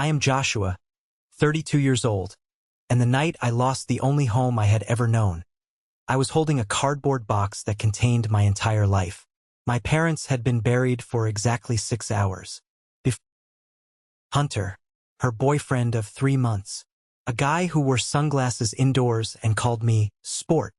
I am Joshua, 32 years old, and the night I lost the only home I had ever known. I was holding a cardboard box that contained my entire life. My parents had been buried for exactly 6 hours. Hunter, her boyfriend of 3 months, a guy who wore sunglasses indoors and called me Sport.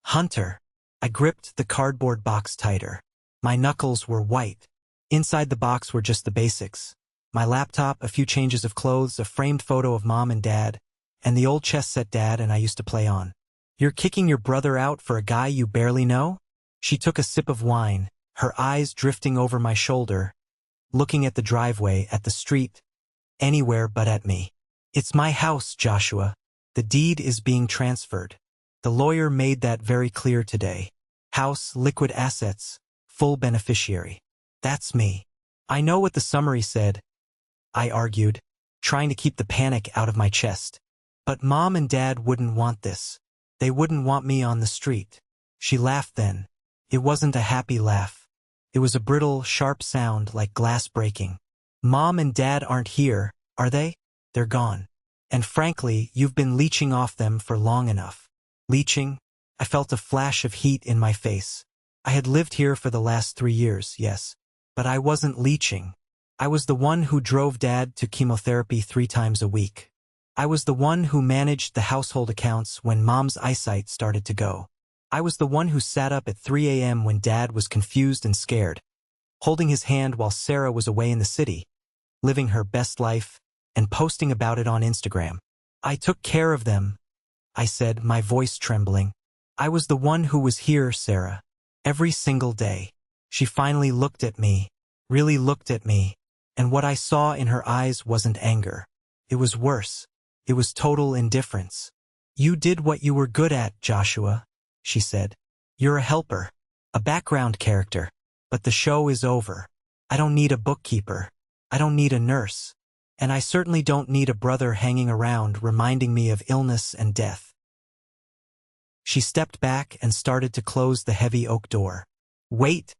Hunter. I gripped the cardboard box tighter. My knuckles were white. Inside the box were just the basics. My laptop, a few changes of clothes, a framed photo of mom and dad, and the old chess set dad and I used to play on. You're kicking your brother out for a guy you barely know? She took a sip of wine, her eyes drifting over my shoulder, looking at the driveway, at the street, anywhere but at me. It's my house, Joshua. The deed is being transferred. The lawyer made that very clear today. House, liquid assets, full beneficiary. That's me. I know what the summary said, I argued, trying to keep the panic out of my chest. But mom and dad wouldn't want this. They wouldn't want me on the street. She laughed then. It wasn't a happy laugh. It was a brittle, sharp sound like glass breaking. Mom and dad aren't here, are they? They're gone. And frankly, you've been leeching off them for long enough. Leeching? I felt a flash of heat in my face. I had lived here for the last 3 years, yes. But I wasn't leeching. I was the one who drove dad to chemotherapy 3 times a week. I was the one who managed the household accounts when mom's eyesight started to go. I was the one who sat up at 3 a.m. when dad was confused and scared, holding his hand while Sarah was away in the city, living her best life and posting about it on Instagram. I took care of them, I said, my voice trembling. I was the one who was here, Sarah, every single day. She finally looked at me, really looked at me, and what I saw in her eyes wasn't anger. It was worse. It was total indifference. You did what you were good at, Joshua, she said. You're a helper, a background character, but the show is over. I don't need a bookkeeper. I don't need a nurse. And I certainly don't need a brother hanging around reminding me of illness and death. She stepped back and started to close the heavy oak door. Wait!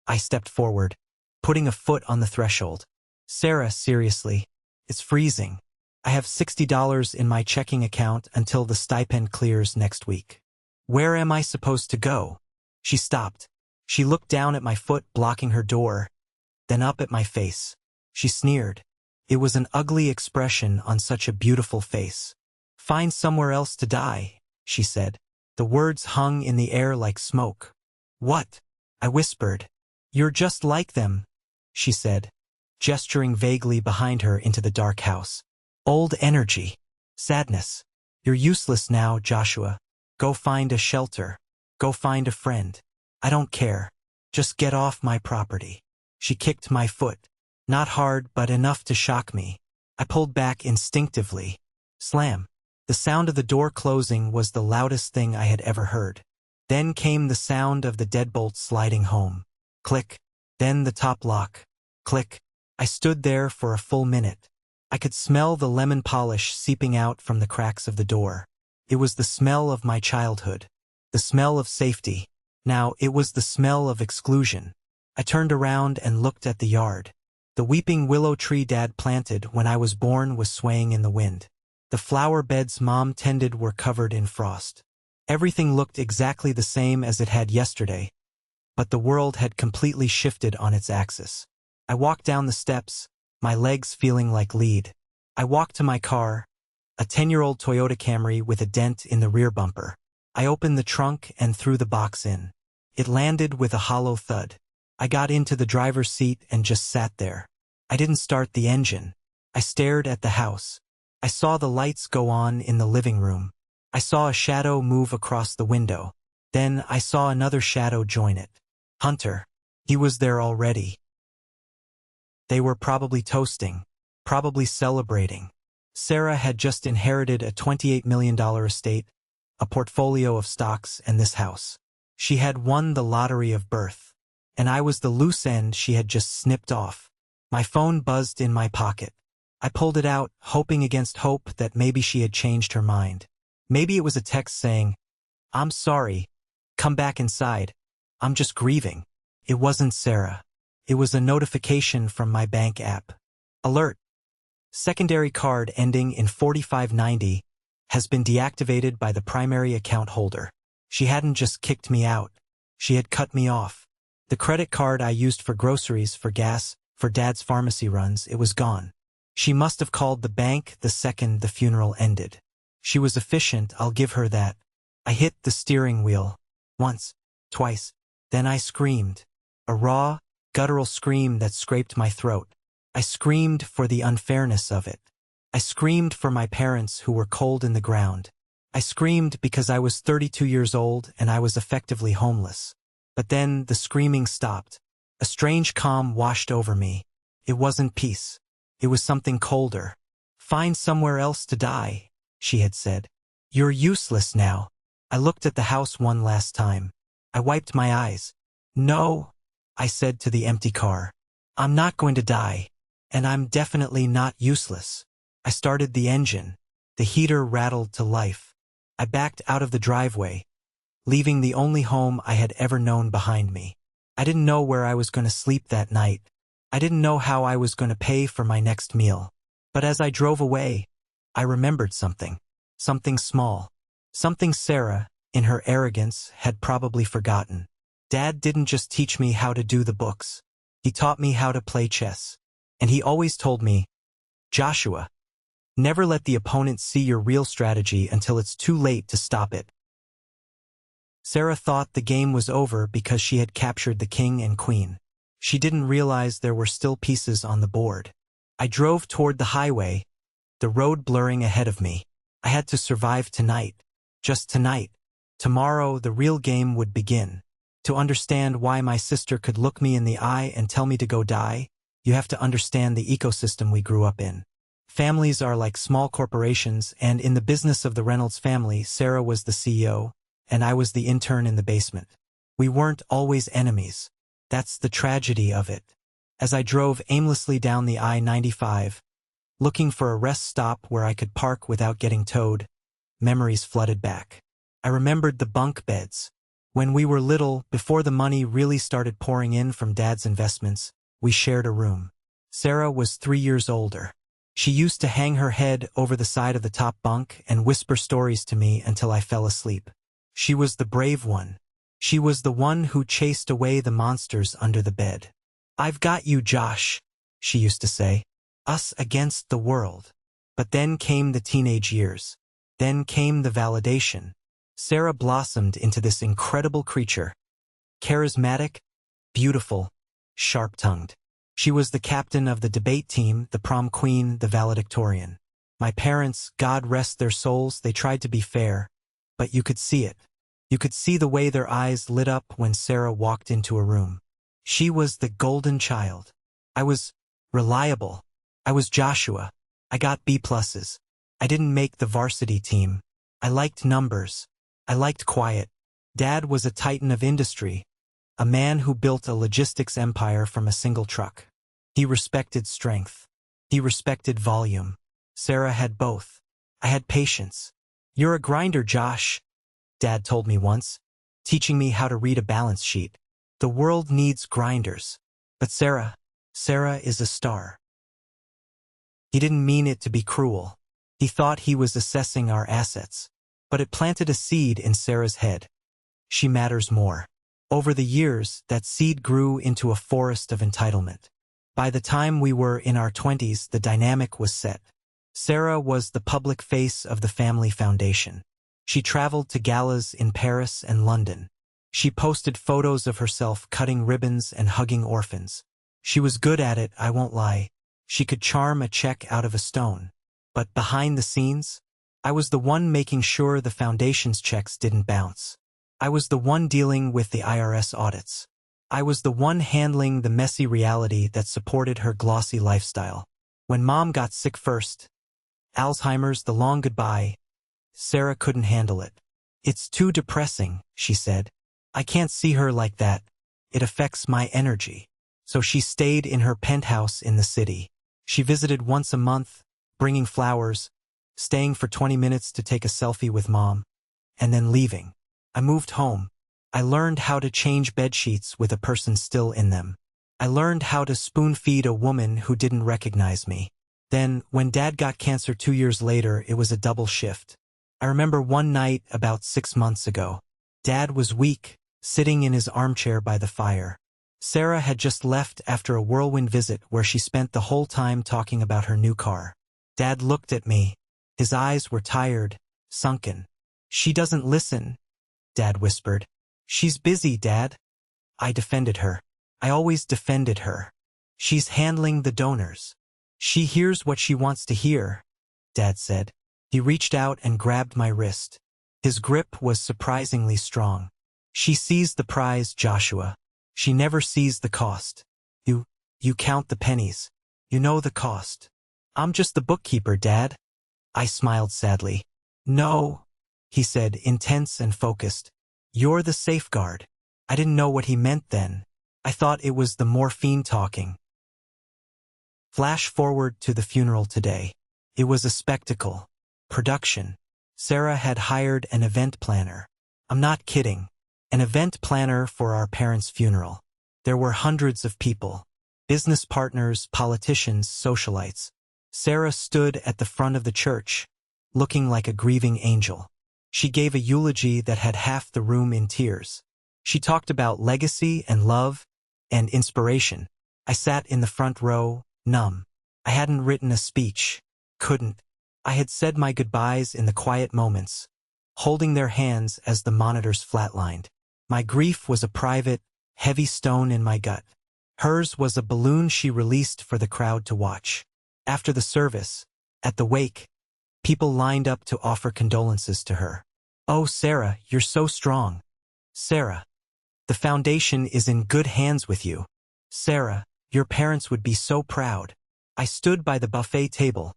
I stepped forward, putting a foot on the threshold. Sarah, seriously, it's freezing. I have $60 in my checking account until the stipend clears next week. Where am I supposed to go? She stopped. She looked down at my foot blocking her door, then up at my face. She sneered. It was an ugly expression on such a beautiful face. Find somewhere else to die, she said. The words hung in the air like smoke. What? I whispered. You're just like them, she said, gesturing vaguely behind her into the dark house. Old energy. Sadness. You're useless now, Joshua. Go find a shelter. Go find a friend. I don't care. Just get off my property. She kicked my foot. Not hard, but enough to shock me. I pulled back instinctively. Slam. The sound of the door closing was the loudest thing I had ever heard. Then came the sound of the deadbolt sliding home. Click. Then the top lock. Click. I stood there for a full minute. I could smell the lemon polish seeping out from the cracks of the door. It was the smell of my childhood. The smell of safety. Now it was the smell of exclusion. I turned around and looked at the yard. The weeping willow tree Dad planted when I was born was swaying in the wind. The flower beds Mom tended were covered in frost. Everything looked exactly the same as it had yesterday, but the world had completely shifted on its axis. I walked down the steps, my legs feeling like lead. I walked to my car, a 10-year-old Toyota Camry with a dent in the rear bumper. I opened the trunk and threw the box in. It landed with a hollow thud. I got into the driver's seat and just sat there. I didn't start the engine. I stared at the house. I saw the lights go on in the living room. I saw a shadow move across the window. Then I saw another shadow join it. Hunter. He was there already. They were probably toasting, probably celebrating. Sarah had just inherited a $28 million estate, a portfolio of stocks, and this house. She had won the lottery of birth, and I was the loose end she had just snipped off. My phone buzzed in my pocket. I pulled it out, hoping against hope that maybe she had changed her mind. Maybe it was a text saying, "I'm sorry. Come back inside. I'm just grieving." It wasn't Sarah. It was a notification from my bank app. Alert. Secondary card ending in 4590 has been deactivated by the primary account holder. She hadn't just kicked me out. She had cut me off. The credit card I used for groceries, for gas, for Dad's pharmacy runs, it was gone. She must have called the bank the second the funeral ended. She was efficient, I'll give her that. I hit the steering wheel. Once. Twice. Then I screamed. A raw, guttural scream that scraped my throat. I screamed for the unfairness of it. I screamed for my parents who were cold in the ground. I screamed because I was 32 years old and I was effectively homeless. But then the screaming stopped. A strange calm washed over me. It wasn't peace. It was something colder. Find somewhere else to die, she had said. You're useless now. I looked at the house one last time. I wiped my eyes. No, I said to the empty car. I'm not going to die. And I'm definitely not useless. I started the engine. The heater rattled to life. I backed out of the driveway, leaving the only home I had ever known behind me. I didn't know where I was going to sleep that night. I didn't know how I was going to pay for my next meal. But as I drove away, I remembered something. Something small. Something Sarah, in her arrogance, had probably forgotten. Dad didn't just teach me how to do the books. He taught me how to play chess. And he always told me, Joshua, never let the opponent see your real strategy until it's too late to stop it. Sarah thought the game was over because she had captured the king and queen. She didn't realize there were still pieces on the board. I drove toward the highway, the road blurring ahead of me. I had to survive tonight. Just tonight. Tomorrow the real game would begin. To understand why my sister could look me in the eye and tell me to go die, you have to understand the ecosystem we grew up in. Families are like small corporations, and in the business of the Reynolds family, Sarah was the CEO, and I was the intern in the basement. We weren't always enemies. That's the tragedy of it. As I drove aimlessly down the I-95, looking for a rest stop where I could park without getting towed, memories flooded back. I remembered the bunk beds. When we were little, before the money really started pouring in from Dad's investments, we shared a room. Sarah was 3 years older. She used to hang her head over the side of the top bunk and whisper stories to me until I fell asleep. She was the brave one. She was the one who chased away the monsters under the bed. I've got you, Josh, she used to say. Us against the world. But then came the teenage years. Then came the validation. Sarah blossomed into this incredible creature. Charismatic, beautiful, sharp-tongued. She was the captain of the debate team, the prom queen, the valedictorian. My parents, God rest their souls, they tried to be fair, but you could see it. You could see the way their eyes lit up when Sarah walked into a room. She was the golden child. I was reliable. I was Joshua. I got B+. I didn't make the varsity team. I liked numbers. I liked quiet. Dad was a titan of industry, a man who built a logistics empire from a single truck. He respected strength. He respected volume. Sarah had both. I had patience. You're a grinder, Josh, Dad told me once, teaching me how to read a balance sheet. The world needs grinders. But Sarah is a star. He didn't mean it to be cruel. He thought he was assessing our assets. But it planted a seed in Sarah's head. She matters more. Over the years, that seed grew into a forest of entitlement. By the time we were in our 20s, the dynamic was set. Sarah was the public face of the family foundation. She traveled to galas in Paris and London. She posted photos of herself cutting ribbons and hugging orphans. She was good at it, I won't lie. She could charm a check out of a stone. But behind the scenes, I was the one making sure the foundation's checks didn't bounce. I was the one dealing with the IRS audits. I was the one handling the messy reality that supported her glossy lifestyle. When Mom got sick first, Alzheimer's, the long goodbye, Sarah couldn't handle it. It's too depressing, she said. I can't see her like that. It affects my energy. So she stayed in her penthouse in the city. She visited once a month, bringing flowers, staying for 20 minutes to take a selfie with Mom, and then leaving. I moved home. I learned how to change bedsheets with a person still in them. I learned how to spoon-feed a woman who didn't recognize me. Then, when Dad got cancer 2 years later, it was a double shift. I remember one night about 6 months ago. Dad was weak, sitting in his armchair by the fire. Sarah had just left after a whirlwind visit where she spent the whole time talking about her new car. Dad looked at me. His eyes were tired, sunken. "She doesn't listen," Dad whispered. "She's busy, Dad." I defended her. I always defended her. "She's handling the donors. She hears what she wants to hear," Dad said. He reached out and grabbed my wrist. His grip was surprisingly strong. "She sees the prize, Joshua. She never sees the cost. You count the pennies. You know the cost." "I'm just the bookkeeper, Dad." I smiled sadly. "No," he said, intense and focused. "You're the safeguard." I didn't know what he meant then. I thought it was the morphine talking. Flash forward to the funeral today. It was a spectacle. Production. Sarah had hired an event planner. I'm not kidding. An event planner for our parents' funeral. There were hundreds of people. Business partners, politicians, socialites. Sarah stood at the front of the church, looking like a grieving angel. She gave a eulogy that had half the room in tears. She talked about legacy and love and inspiration. I sat in the front row, numb. I hadn't written a speech. Couldn't. I had said my goodbyes in the quiet moments, holding their hands as the monitors flatlined. My grief was a private, heavy stone in my gut. Hers was a balloon she released for the crowd to watch. After the service, at the wake, people lined up to offer condolences to her. "Oh, Sarah, you're so strong. Sarah, the foundation is in good hands with you. Sarah, your parents would be so proud." I stood by the buffet table,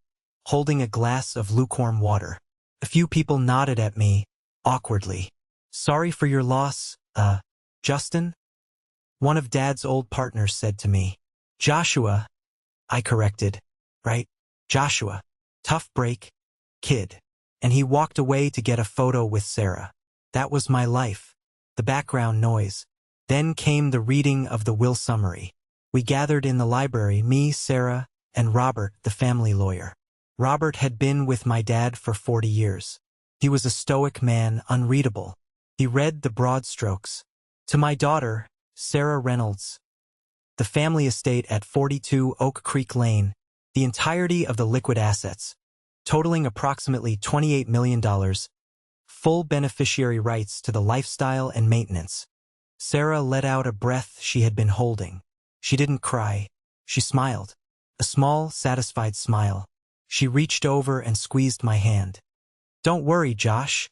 holding a glass of lukewarm water. A few people nodded at me, awkwardly. "Sorry for your loss, Justin?" One of Dad's old partners said to me. "Joshua," I corrected. "Right, Joshua. Tough break, kid." And he walked away to get a photo with Sarah. That was my life. The background noise. Then came the reading of the will summary. We gathered in the library, me, Sarah, and Robert, the family lawyer. Robert had been with my dad for 40 years. He was a stoic man, unreadable. He read the broad strokes. To my daughter, Sarah Reynolds. The family estate at 42 Oak Creek Lane, the entirety of the liquid assets, totaling approximately $28 million, full beneficiary rights to the lifestyle and maintenance. Sarah let out a breath she had been holding. She didn't cry. She smiled. A small, satisfied smile. She reached over and squeezed my hand. "Don't worry, Josh,"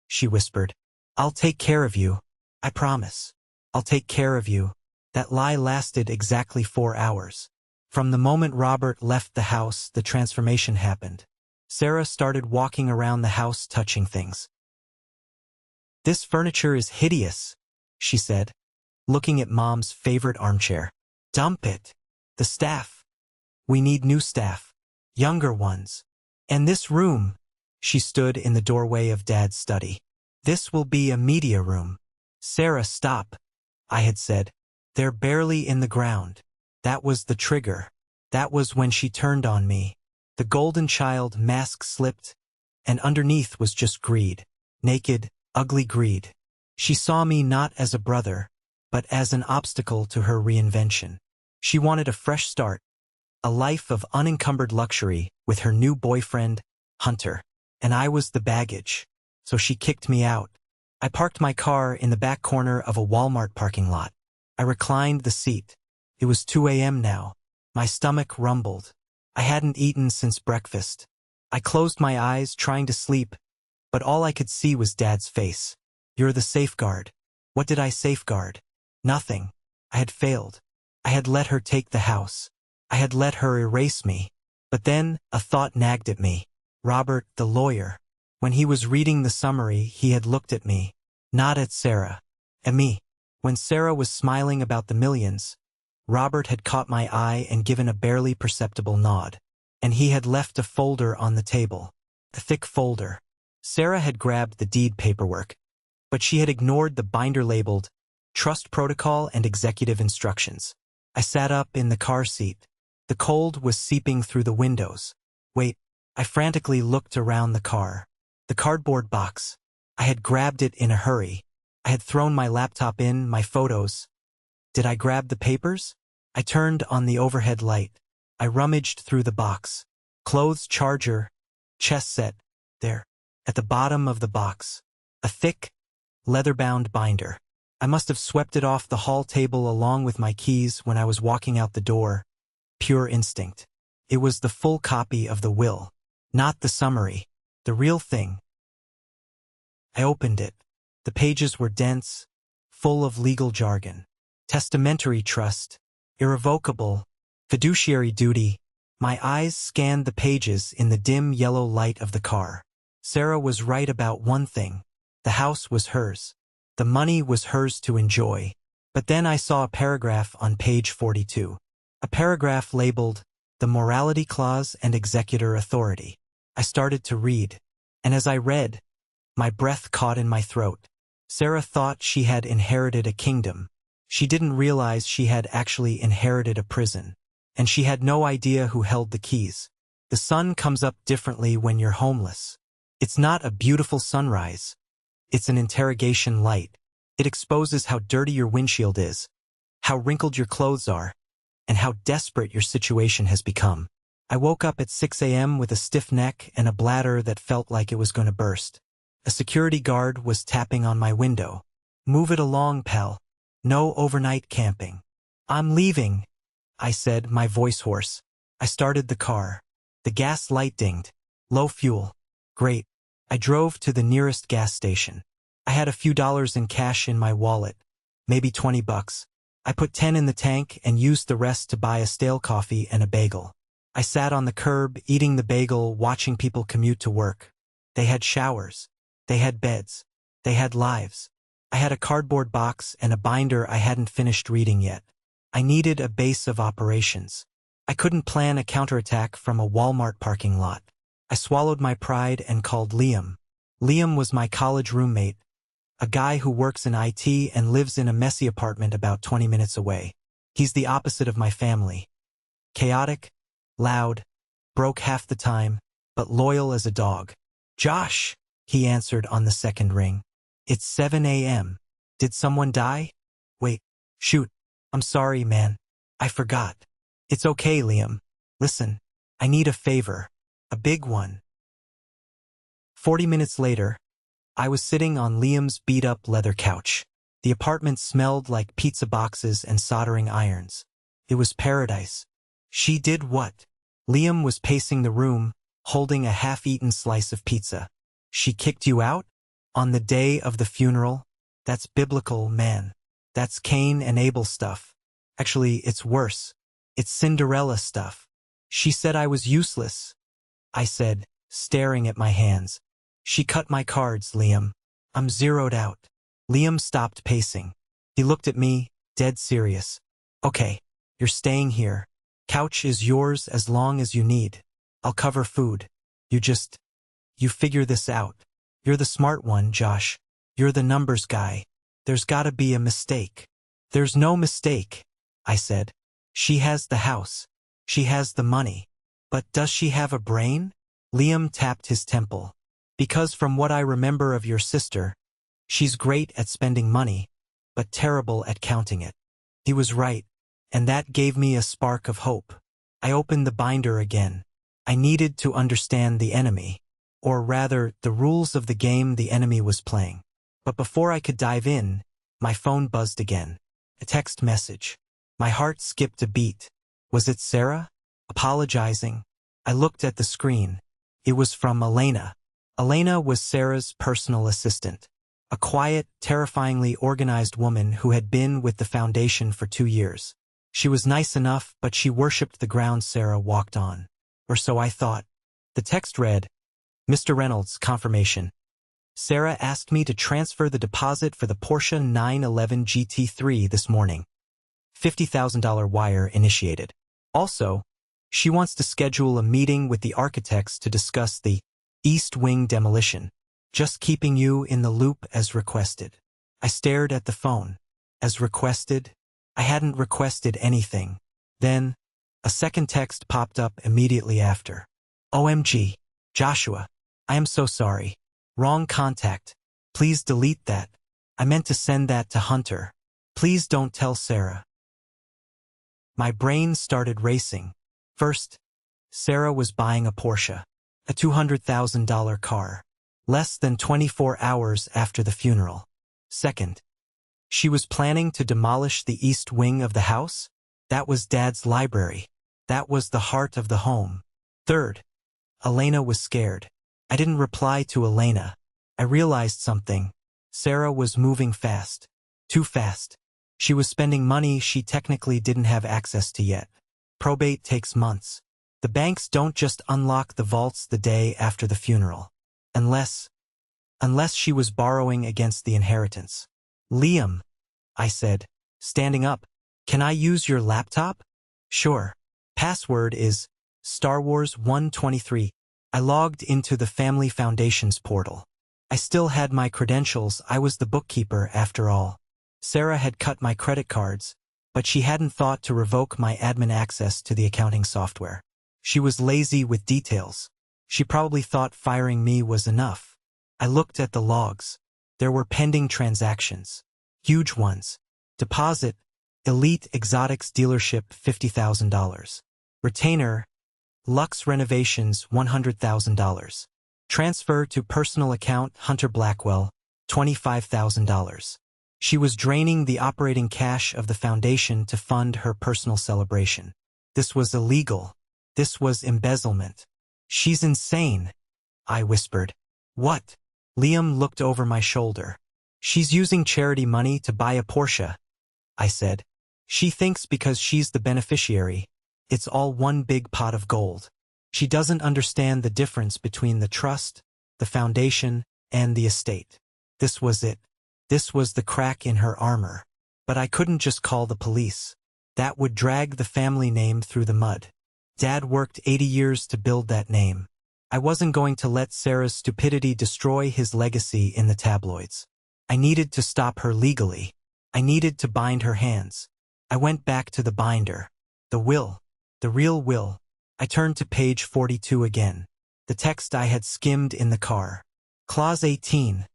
she whispered. "I'll take care of you. I promise. I'll take care of you." That lie lasted exactly 4 hours. From the moment Robert left the house, the transformation happened. Sarah started walking around the house touching things. "This furniture is hideous," she said, looking at Mom's favorite armchair. "Dump it. The staff. We need new staff. Younger ones. And this room," she stood in the doorway of Dad's study. "This will be a media room." "Sarah, stop," I had said. "They're barely in the ground." That was the trigger. That was when she turned on me. The golden child mask slipped, and underneath was just greed. Naked, ugly greed. She saw me not as a brother, but as an obstacle to her reinvention. She wanted a fresh start, a life of unencumbered luxury with her new boyfriend, Hunter. And I was the baggage. So she kicked me out. I parked my car in the back corner of a Walmart parking lot. I reclined the seat. It was 2 a.m. now. My stomach rumbled. I hadn't eaten since breakfast. I closed my eyes, trying to sleep, but all I could see was Dad's face. "You're the safeguard." What did I safeguard? Nothing. I had failed. I had let her take the house. I had let her erase me. But then a thought nagged at me. Robert, the lawyer. When he was reading the summary, he had looked at me. Not at Sarah. At me. When Sarah was smiling about the millions, Robert had caught my eye and given a barely perceptible nod. And he had left a folder on the table. A thick folder. Sarah had grabbed the deed paperwork, but she had ignored the binder labeled Trust Protocol and Executive Instructions. I sat up in the car seat. The cold was seeping through the windows. Wait, I frantically looked around the car. The cardboard box. I had grabbed it in a hurry. I had thrown my laptop in, my photos. Did I grab the papers? I turned on the overhead light. I rummaged through the box. Clothes charger, chess set, there, at the bottom of the box. A thick, leather-bound binder. I must have swept it off the hall table along with my keys when I was walking out the door. Pure instinct. It was the full copy of the will, not the summary, the real thing. I opened it. The pages were dense, full of legal jargon. Testamentary trust, irrevocable, fiduciary duty. My eyes scanned the pages in the dim yellow light of the car. Sarah was right about one thing. The house was hers. The money was hers to enjoy. But then I saw a paragraph on page 42. A paragraph labeled, "The Morality Clause and Executor Authority." I started to read. And as I read, my breath caught in my throat. Sarah thought she had inherited a kingdom. She didn't realize she had actually inherited a prison. And she had no idea who held the keys. The sun comes up differently when you're homeless. It's not a beautiful sunrise. It's an interrogation light. It exposes how dirty your windshield is, how wrinkled your clothes are, and how desperate your situation has become. I woke up at 6 a.m. with a stiff neck and a bladder that felt like it was going to burst. A security guard was tapping on my window. "Move it along, pal. No overnight camping." "I'm leaving," I said, my voice hoarse. I started the car. The gas light dinged. Low fuel. Great. I drove to the nearest gas station. I had a few dollars in cash in my wallet. Maybe $20. I put 10 in the tank and used the rest to buy a stale coffee and a bagel. I sat on the curb, eating the bagel, watching people commute to work. They had showers. They had beds. They had lives. I had a cardboard box and a binder I hadn't finished reading yet. I needed a base of operations. I couldn't plan a counterattack from a Walmart parking lot. I swallowed my pride and called Liam. Liam was my college roommate, a guy who works in IT and lives in a messy apartment about 20 minutes away. He's the opposite of my family. Chaotic, loud, broke half the time, but loyal as a dog. "Josh," he answered on the second ring. "It's 7 a.m. Did someone die?" "Wait, shoot. I'm sorry, man. I forgot." "It's okay, Liam. Listen, I need a favor. A big one." 40 minutes later, I was sitting on Liam's beat-up leather couch. The apartment smelled like pizza boxes and soldering irons. It was paradise. "She did what?" Liam was pacing the room, holding a half-eaten slice of pizza. "She kicked you out? On the day of the funeral? That's biblical, man. That's Cain and Abel stuff. Actually, it's worse. It's Cinderella stuff. She said I was useless," I said, staring at my hands. "She cut my cards, Liam. I'm zeroed out." Liam stopped pacing. He looked at me, dead serious. "Okay, you're staying here. Couch is yours as long as you need. I'll cover food. You figure this out. You're the smart one, Josh. You're the numbers guy. There's gotta be a mistake." "There's no mistake," I said. "She has the house. She has the money. But does she have a brain?" Liam tapped his temple. "Because from what I remember of your sister, she's great at spending money, but terrible at counting it." He was right, and that gave me a spark of hope. I opened the binder again. I needed to understand the enemy, or rather, the rules of the game the enemy was playing. But before I could dive in, my phone buzzed again. A text message. My heart skipped a beat. Was it Sarah? Apologizing. I looked at the screen. It was from Elena. Elena was Sarah's personal assistant. A quiet, terrifyingly organized woman who had been with the foundation for 2 years. She was nice enough, but she worshipped the ground Sarah walked on. Or so I thought. The text read, "Mr. Reynolds, confirmation. Sarah asked me to transfer the deposit for the Porsche 911 GT3 this morning. $50,000 wire initiated. Also, she wants to schedule a meeting with the architects to discuss the East Wing demolition. Just keeping you in the loop as requested." I stared at the phone. As requested? I hadn't requested anything. Then, A second text popped up immediately after. OMG. Joshua. I am so sorry. Wrong contact. Please delete that. I meant to send that to Hunter. Please don't tell Sarah. My brain started racing. First, Sarah was buying a Porsche, a $200,000 car, less than 24 hours after the funeral. Second, she was planning to demolish the east wing of the house. That was Dad's library. That was the heart of the home. Third, Elena was scared. I didn't reply to Elena. I realized something. Sarah was moving fast. Too fast. She was spending money she technically didn't have access to yet. Probate takes months. The banks don't just unlock the vaults the day after the funeral. Unless she was borrowing against the inheritance. Liam, I said, standing up. Can I use your laptop? Sure. Password is Star Wars 123. I logged into the Family Foundation's portal. I still had my credentials. I was the bookkeeper after all. Sarah had cut my credit cards, but she hadn't thought to revoke my admin access to the accounting software. She was lazy with details. She probably thought firing me was enough. I looked at the logs. There were pending transactions. Huge ones. Deposit, Elite Exotics Dealership $50,000. Retainer, Lux Renovations $100,000. Transfer to personal account Hunter Blackwell, $25,000. She was draining the operating cash of the foundation to fund her personal celebration. This was illegal. This was embezzlement. She's insane, I whispered. What? Liam looked over my shoulder. She's using charity money to buy a Porsche, I said. She thinks because she's the beneficiary, it's all one big pot of gold. She doesn't understand the difference between the trust, the foundation, and the estate. This was it. This was the crack in her armor. But I couldn't just call the police. That would drag the family name through the mud. Dad worked 80 years to build that name. I wasn't going to let Sarah's stupidity destroy his legacy in the tabloids. I needed to stop her legally. I needed to bind her hands. I went back to the binder. The will. The real will. I turned to page 42 again. The text I had skimmed in the car. Clause 18.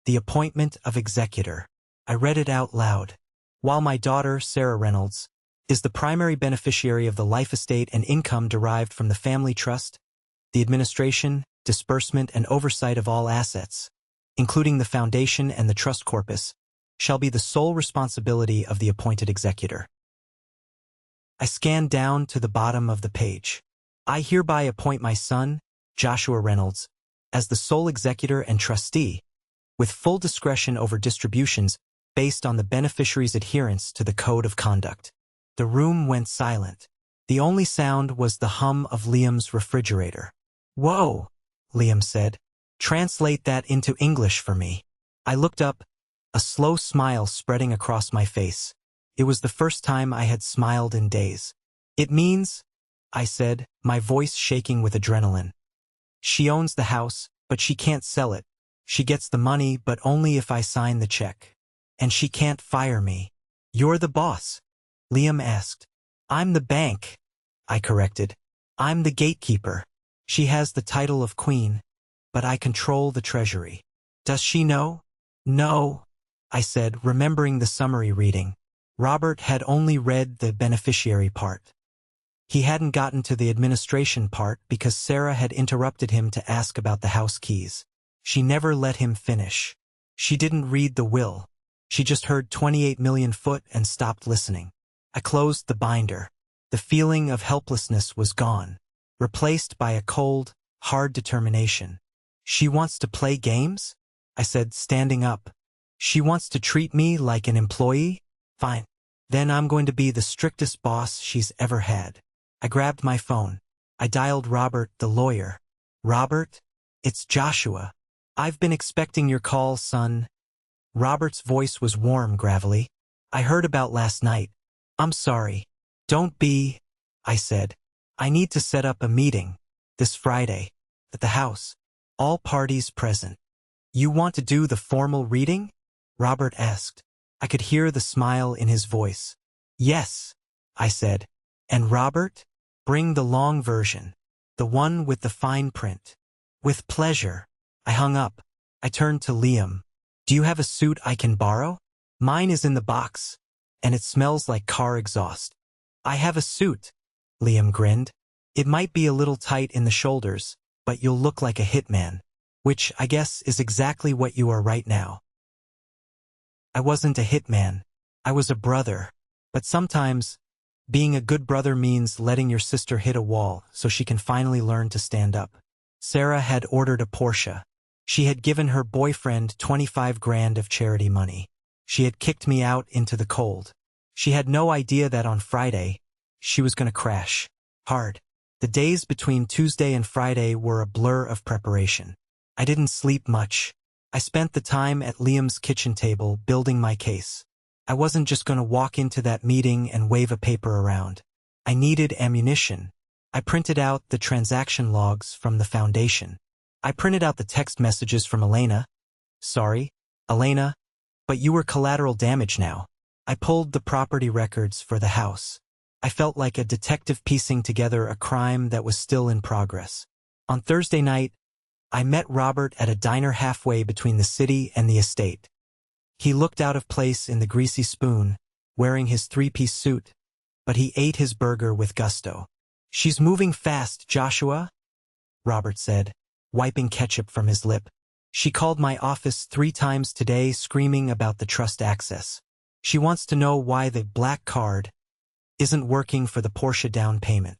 The appointment of executor. I read it out loud. While my daughter, Sarah Reynolds, is the primary beneficiary of the life estate and income derived from the family trust, the administration, disbursement, and oversight of all assets, including the foundation and the trust corpus, shall be the sole responsibility of the appointed executor. I scanned down to the bottom of the page. I hereby appoint my son, Joshua Reynolds, as the sole executor and trustee, with full discretion over distributions based on the beneficiary's adherence to the code of conduct. The room went silent. The only sound was the hum of Liam's refrigerator. Whoa, Liam said. Translate that into English for me. I looked up, a slow smile spreading across my face. It was the first time I had smiled in days. It means, I said, my voice shaking with adrenaline. She owns the house, but she can't sell it. She gets the money, but only if I sign the check. And she can't fire me. You're the boss? Liam asked. I'm the bank, I corrected. I'm the gatekeeper. She has the title of queen, but I control the treasury. Does she know? No, I said, remembering the summary reading. Robert had only read the beneficiary part. He hadn't gotten to the administration part because Sarah had interrupted him to ask about the house keys. She never let him finish. She didn't read the will. She just heard 28 million foot and stopped listening. I closed the binder. The feeling of helplessness was gone, replaced by a cold, hard determination. She wants to play games? I said, standing up. She wants to treat me like an employee? Fine. Then I'm going to be the strictest boss she's ever had. I grabbed my phone. I dialed Robert, the lawyer. Robert? It's Joshua. I've been expecting your call, son. Robert's voice was warm, gravelly. I heard about last night. I'm sorry. Don't be, I said. I need to set up a meeting. This Friday. At the house. All parties present. You want to do the formal reading? Robert asked. I could hear the smile in his voice. Yes, I said. And Robert? Bring the long version. The one with the fine print. With pleasure. I hung up. I turned to Liam. Do you have a suit I can borrow? Mine is in the box, and it smells like car exhaust. I have a suit. Liam grinned. It might be a little tight in the shoulders, but you'll look like a hitman, which I guess is exactly what you are right now. I wasn't a hitman. I was a brother. But sometimes, being a good brother means letting your sister hit a wall so she can finally learn to stand up. Sarah had ordered a Porsche. She had given her boyfriend 25 grand of charity money. She had kicked me out into the cold. She had no idea that on Friday, she was going to crash. Hard. The days between Tuesday and Friday were a blur of preparation. I didn't sleep much. I spent the time at Liam's kitchen table building my case. I wasn't just going to walk into that meeting and wave a paper around. I needed ammunition. I printed out the transaction logs from the foundation. I printed out the text messages from Elena. Sorry, Elena, but you were collateral damage now. I pulled the property records for the house. I felt like a detective piecing together a crime that was still in progress. On Thursday night, I met Robert at a diner halfway between the city and the estate. He looked out of place in the greasy spoon, wearing his three-piece suit, but he ate his burger with gusto. She's moving fast, Joshua, Robert said, wiping ketchup from his lip. She called my office 3 times today screaming about the trust access. She wants to know why the black card isn't working for the Porsche down payment.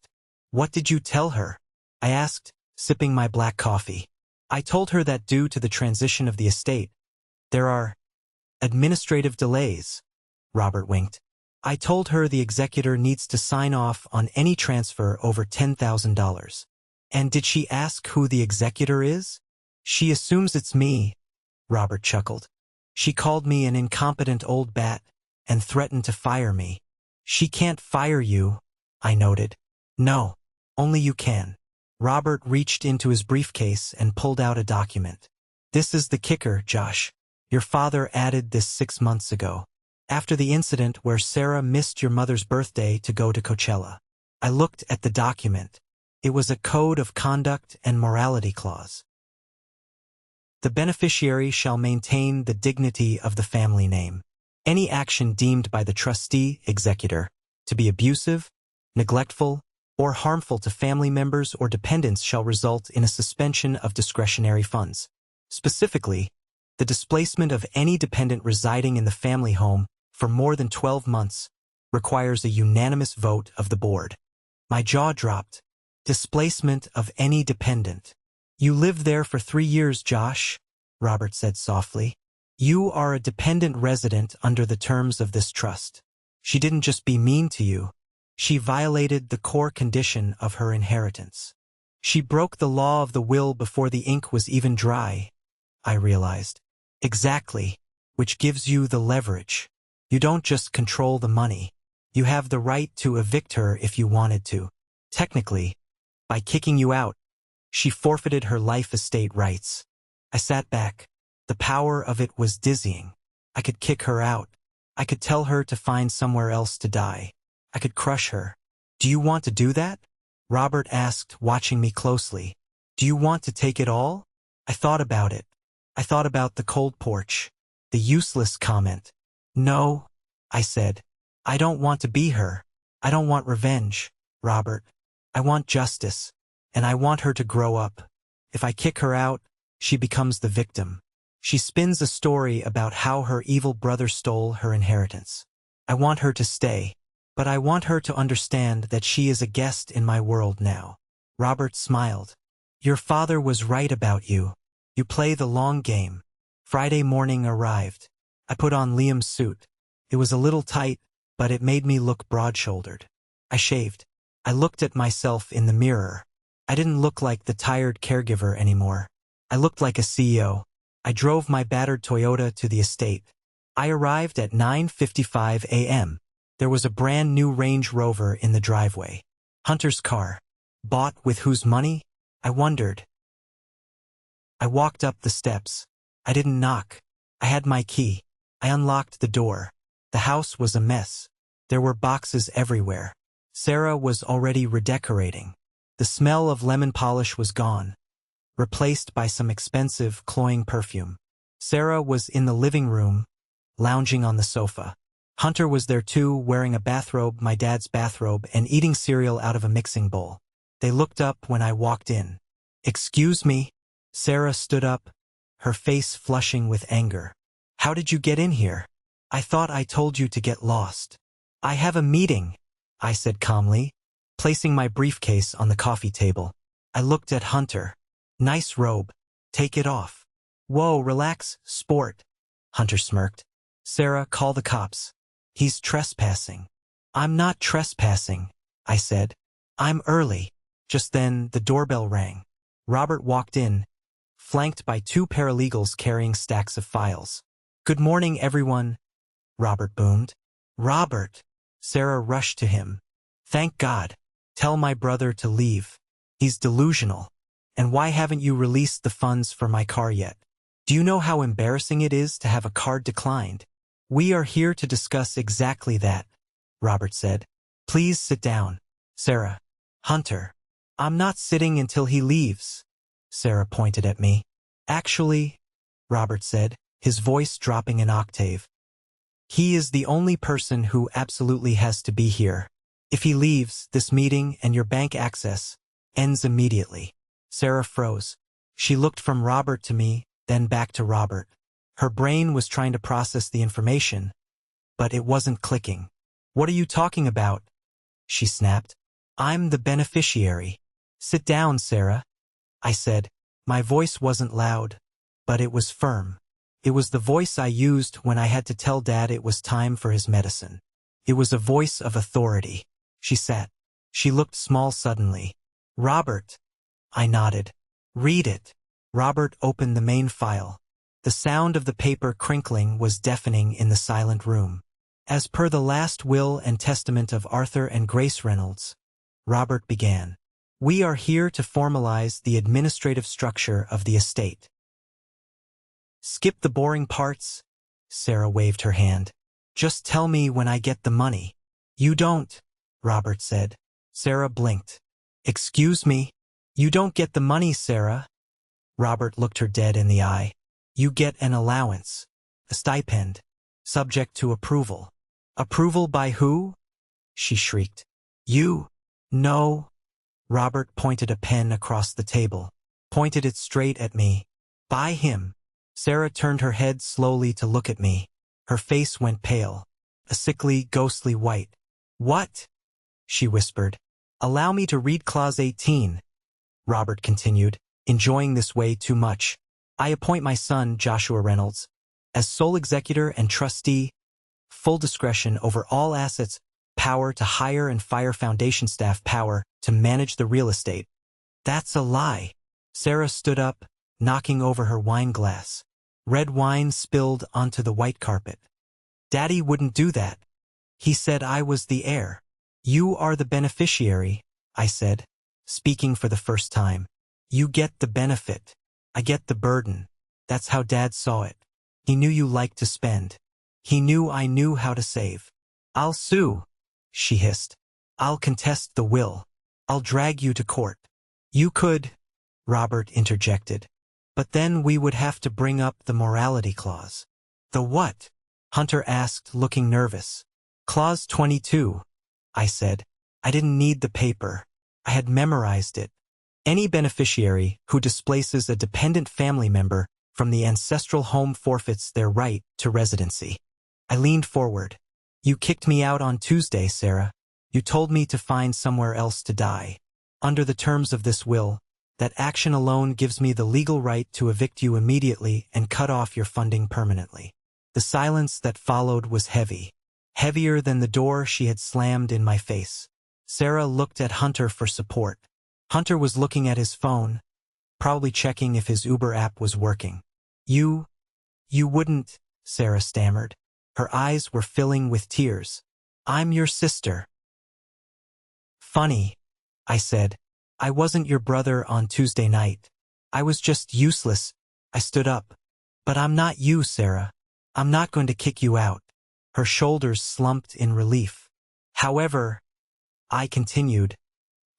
What did you tell her? I asked, sipping my black coffee. I told her that due to the transition of the estate, there are administrative delays. Robert winked. I told her the executor needs to sign off on any transfer over $10,000. And did she ask who the executor is? She assumes it's me, Robert chuckled. She called me an incompetent old bat and threatened to fire me. She can't fire you, I noted. No, only you can. Robert reached into his briefcase and pulled out a document. This is the kicker, Josh. Your father added this 6 months ago, after the incident where Sarah missed your mother's birthday to go to Coachella. I looked at the document. It was a code of conduct and morality clause. The beneficiary shall maintain the dignity of the family name. Any action deemed by the trustee executor to be abusive, neglectful, or harmful to family members or dependents shall result in a suspension of discretionary funds. Specifically, the displacement of any dependent residing in the family home for more than 12 months requires a unanimous vote of the board. My jaw dropped. Displacement of any dependent. You lived there for 3 years, Josh, Robert said softly. You are a dependent resident under the terms of this trust. She didn't just be mean to you. She violated the core condition of her inheritance. She broke the law of the will before the ink was even dry, I realized. Exactly, which gives you the leverage. You don't just control the money. You have the right to evict her if you wanted to. Technically, by kicking you out, she forfeited her life estate rights. I sat back. The power of it was dizzying. I could kick her out. I could tell her to find somewhere else to die. I could crush her. Do you want to do that? Robert asked, watching me closely. Do you want to take it all? I thought about it. I thought about the cold porch, the useless comment. No, I said. I don't want to be her. I don't want revenge, Robert. I want justice, and I want her to grow up. If I kick her out, she becomes the victim. She spins a story about how her evil brother stole her inheritance. I want her to stay, but I want her to understand that she is a guest in my world now. Robert smiled. Your father was right about you. You play the long game. Friday morning arrived. I put on Liam's suit. It was a little tight, but it made me look broad-shouldered. I shaved. I looked at myself in the mirror. I didn't look like the tired caregiver anymore. I looked like a CEO. I drove my battered Toyota to the estate. I arrived at 9:55 a.m. There was a brand new Range Rover in the driveway. Hunter's car. Bought with whose money? I wondered. I walked up the steps. I didn't knock. I had my key. I unlocked the door. The house was a mess. There were boxes everywhere. Sarah was already redecorating. The smell of lemon polish was gone, replaced by some expensive, cloying perfume. Sarah was in the living room, lounging on the sofa. Hunter was there too, wearing a bathrobe, my dad's bathrobe, and eating cereal out of a mixing bowl. They looked up when I walked in. "Excuse me?" Sarah stood up, her face flushing with anger. "How did you get in here? I thought I told you to get lost." "I have a meeting," I said calmly, placing my briefcase on the coffee table. I looked at Hunter. "Nice robe. Take it off." "Whoa, relax, sport." Hunter smirked. "Sarah, call the cops. He's trespassing." "I'm not trespassing," I said. "I'm early." Just then, the doorbell rang. Robert walked in, flanked by two paralegals carrying stacks of files. "Good morning, everyone," Robert boomed. "Robert!" Sarah rushed to him. "Thank God. Tell my brother to leave. He's delusional. And why haven't you released the funds for my car yet? Do you know how embarrassing it is to have a card declined?" "We are here to discuss exactly that," Robert said. "Please sit down." "Sarah." "Hunter." "I'm not sitting until he leaves." Sarah pointed at me. "Actually," Robert said, his voice dropping an octave, "he is the only person who absolutely has to be here. If he leaves, this meeting and your bank access ends immediately." Sarah froze. She looked from Robert to me, then back to Robert. Her brain was trying to process the information, but it wasn't clicking. "What are you talking about?" she snapped. "I'm the beneficiary." "Sit down, Sarah," I said. My voice wasn't loud, but it was firm. It was the voice I used when I had to tell Dad it was time for his medicine. It was a voice of authority. She sat. She looked small suddenly. "Robert." I nodded. "Read it." Robert opened the main file. The sound of the paper crinkling was deafening in the silent room. "As per the last will and testament of Arthur and Grace Reynolds," Robert began, "we are here to formalize the administrative structure of the estate." "Skip the boring parts," Sarah waved her hand. "Just tell me when I get the money." "You don't," Robert said. Sarah blinked. "Excuse me?" "You don't get the money, Sarah." Robert looked her dead in the eye. "You get an allowance, a stipend, subject to approval." "Approval by who?" she shrieked. "You." "No." Robert pointed a pen across the table, pointed it straight at me. "By him." Sarah turned her head slowly to look at me. Her face went pale, a sickly, ghostly white. "What?" she whispered. "Allow me to read Clause 18, Robert continued, enjoying this way too much. "I appoint my son, Joshua Reynolds, as sole executor and trustee, full discretion over all assets, power to hire and fire foundation staff, power to manage the real estate." "That's a lie." Sarah stood up, knocking over her wine glass. Red wine spilled onto the white carpet. "Daddy wouldn't do that. He said I was the heir." "You are the beneficiary," I said, speaking for the first time. "You get the benefit. I get the burden. That's how Dad saw it. He knew you liked to spend. He knew I knew how to save." "I'll sue," she hissed. "I'll contest the will. I'll drag you to court." "You could," Robert interjected. "But then we would have to bring up the morality clause." "The what?" Hunter asked, looking nervous. "Clause 22, I said. I didn't need the paper. I had memorized it. "Any beneficiary who displaces a dependent family member from the ancestral home forfeits their right to residency." I leaned forward. "You kicked me out on Tuesday, Sarah. You told me to find somewhere else to die. Under the terms of this will, that action alone gives me the legal right to evict you immediately and cut off your funding permanently." The silence that followed was heavy, heavier than the door she had slammed in my face. Sarah looked at Hunter for support. Hunter was looking at his phone, probably checking if his Uber app was working. You wouldn't," Sarah stammered. Her eyes were filling with tears. "I'm your sister." "Funny," I said. "I wasn't your brother on Tuesday night. I was just useless." I stood up. "But I'm not you, Sarah. I'm not going to kick you out." Her shoulders slumped in relief. "However," I continued.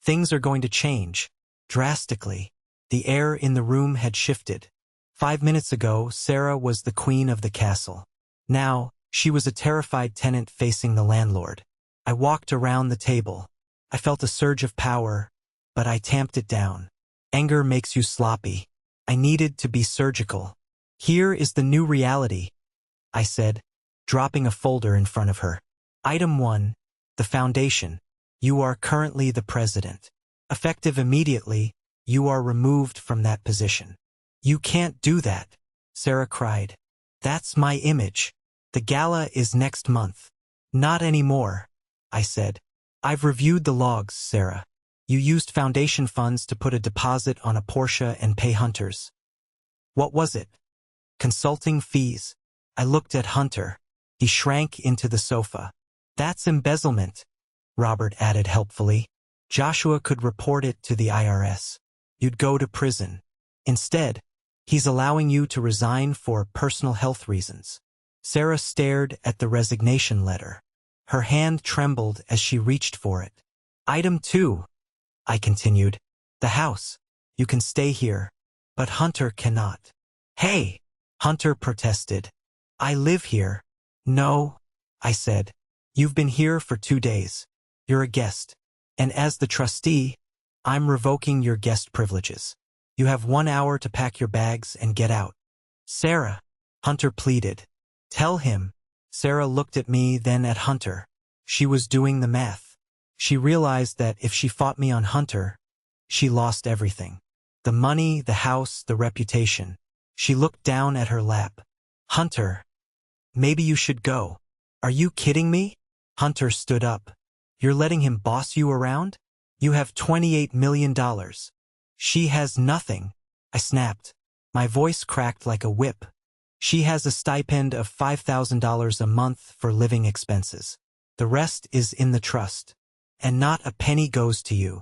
Things are going to change. Drastically. The air in the room had shifted. 5 minutes ago, Sarah was the queen of the castle. Now, she was a terrified tenant facing the landlord. I walked around the table. I felt a surge of power, but I tamped it down. Anger makes you sloppy. I needed to be surgical. Here is the new reality, I said, dropping a folder in front of her. Item 1. The foundation. You are currently the president. Effective immediately, you are removed from that position. You can't do that, Sarah cried. That's my image. The gala is next month. Not anymore, I said. I've reviewed the logs, Sarah. You used foundation funds to put a deposit on a Porsche and pay Hunters. What was it? Consulting fees. I looked at Hunter. He shrank into the sofa. That's embezzlement, Robert added helpfully. Joshua could report it to the IRS. You'd go to prison. Instead, he's allowing you to resign for personal health reasons. Sarah stared at the resignation letter. Her hand trembled as she reached for it. Item 2, I continued. The house. You can stay here, but Hunter cannot. Hey, Hunter protested. I live here. No, I said. You've been here for 2 days. You're a guest. And as the trustee, I'm revoking your guest privileges. You have 1 hour to pack your bags and get out. Sarah, Hunter pleaded. Tell him. Sarah looked at me, then at Hunter. She was doing the math. She realized that if she fought me on Hunter, she lost everything. The money, the house, the reputation. She looked down at her lap. Hunter, maybe you should go. Are you kidding me? Hunter stood up. You're letting him boss you around? You have $28 million. She has nothing. I snapped. My voice cracked like a whip. She has a stipend of $5,000 a month for living expenses. The rest is in the trust. And not a penny goes to you.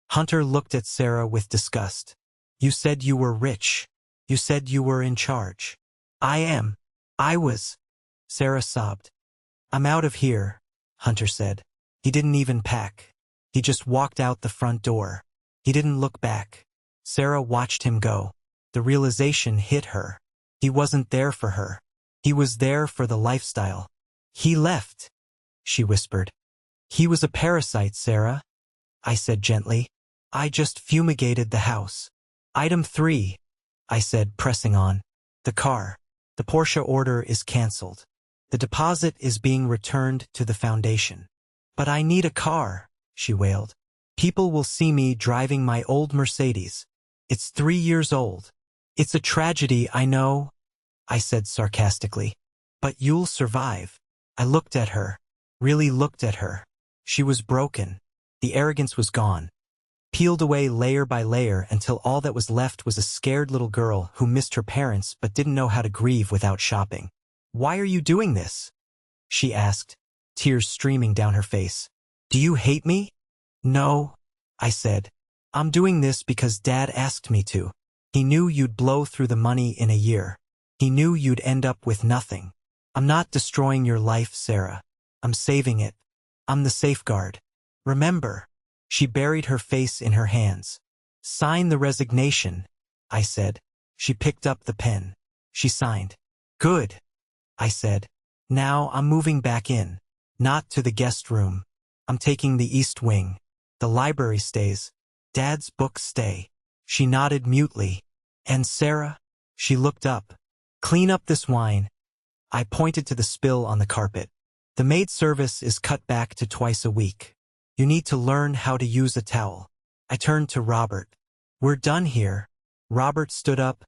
Hunter looked at Sarah with disgust. You said you were rich. You said you were in charge. I am. I was. Sarah sobbed. I'm out of here, Hunter said. He didn't even pack. He just walked out the front door. He didn't look back. Sarah watched him go. The realization hit her. He wasn't there for her. He was there for the lifestyle. He left, she whispered. He was a parasite, Sarah, I said gently. I just fumigated the house. Item 3, I said, pressing on. The car. The Porsche order is cancelled. The deposit is being returned to the foundation. But I need a car, she wailed. People will see me driving my old Mercedes. It's 3 years old. It's a tragedy, I know, I said sarcastically. But you'll survive. I looked at her, really looked at her. She was broken. The arrogance was gone. Peeled away layer by layer until all that was left was a scared little girl who missed her parents but didn't know how to grieve without shopping. Why are you doing this? She asked, tears streaming down her face. Do you hate me? No, I said. I'm doing this because Dad asked me to. He knew you'd blow through the money in a year. He knew you'd end up with nothing. I'm not destroying your life, Sarah. I'm saving it. I'm the safeguard. Remember. She buried her face in her hands. Sign the resignation, I said. She picked up the pen. She signed. Good, I said. Now I'm moving back in. Not to the guest room. I'm taking the east wing. The library stays. Dad's books stay. She nodded mutely. And Sarah? She looked up. Clean up this wine. I pointed to the spill on the carpet. The maid service is cut back to twice a week. You need to learn how to use a towel. I turned to Robert. We're done here. Robert stood up,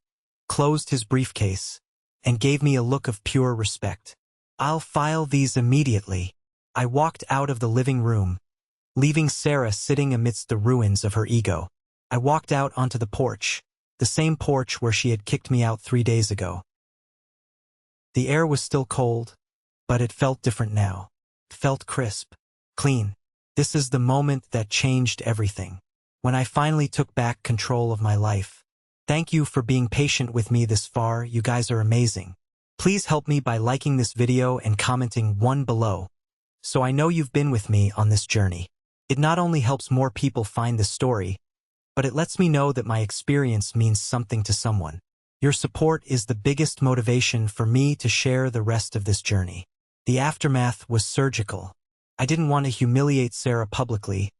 closed his briefcase, and gave me a look of pure respect. I'll file these immediately. I walked out of the living room, leaving Sarah sitting amidst the ruins of her ego. I walked out onto the porch, the same porch where she had kicked me out 3 days ago. The air was still cold, but it felt different now. It felt crisp, clean. This is the moment that changed everything. When I finally took back control of my life. Thank you for being patient with me this far. You guys are amazing. Please help me by liking this video and commenting 1 below. so I know you've been with me on this journey. It not only helps more people find this story, but it lets me know that my experience means something to someone. Your support is the biggest motivation for me to share the rest of this journey. The aftermath was surgical. I didn't want to humiliate Sarah publicly,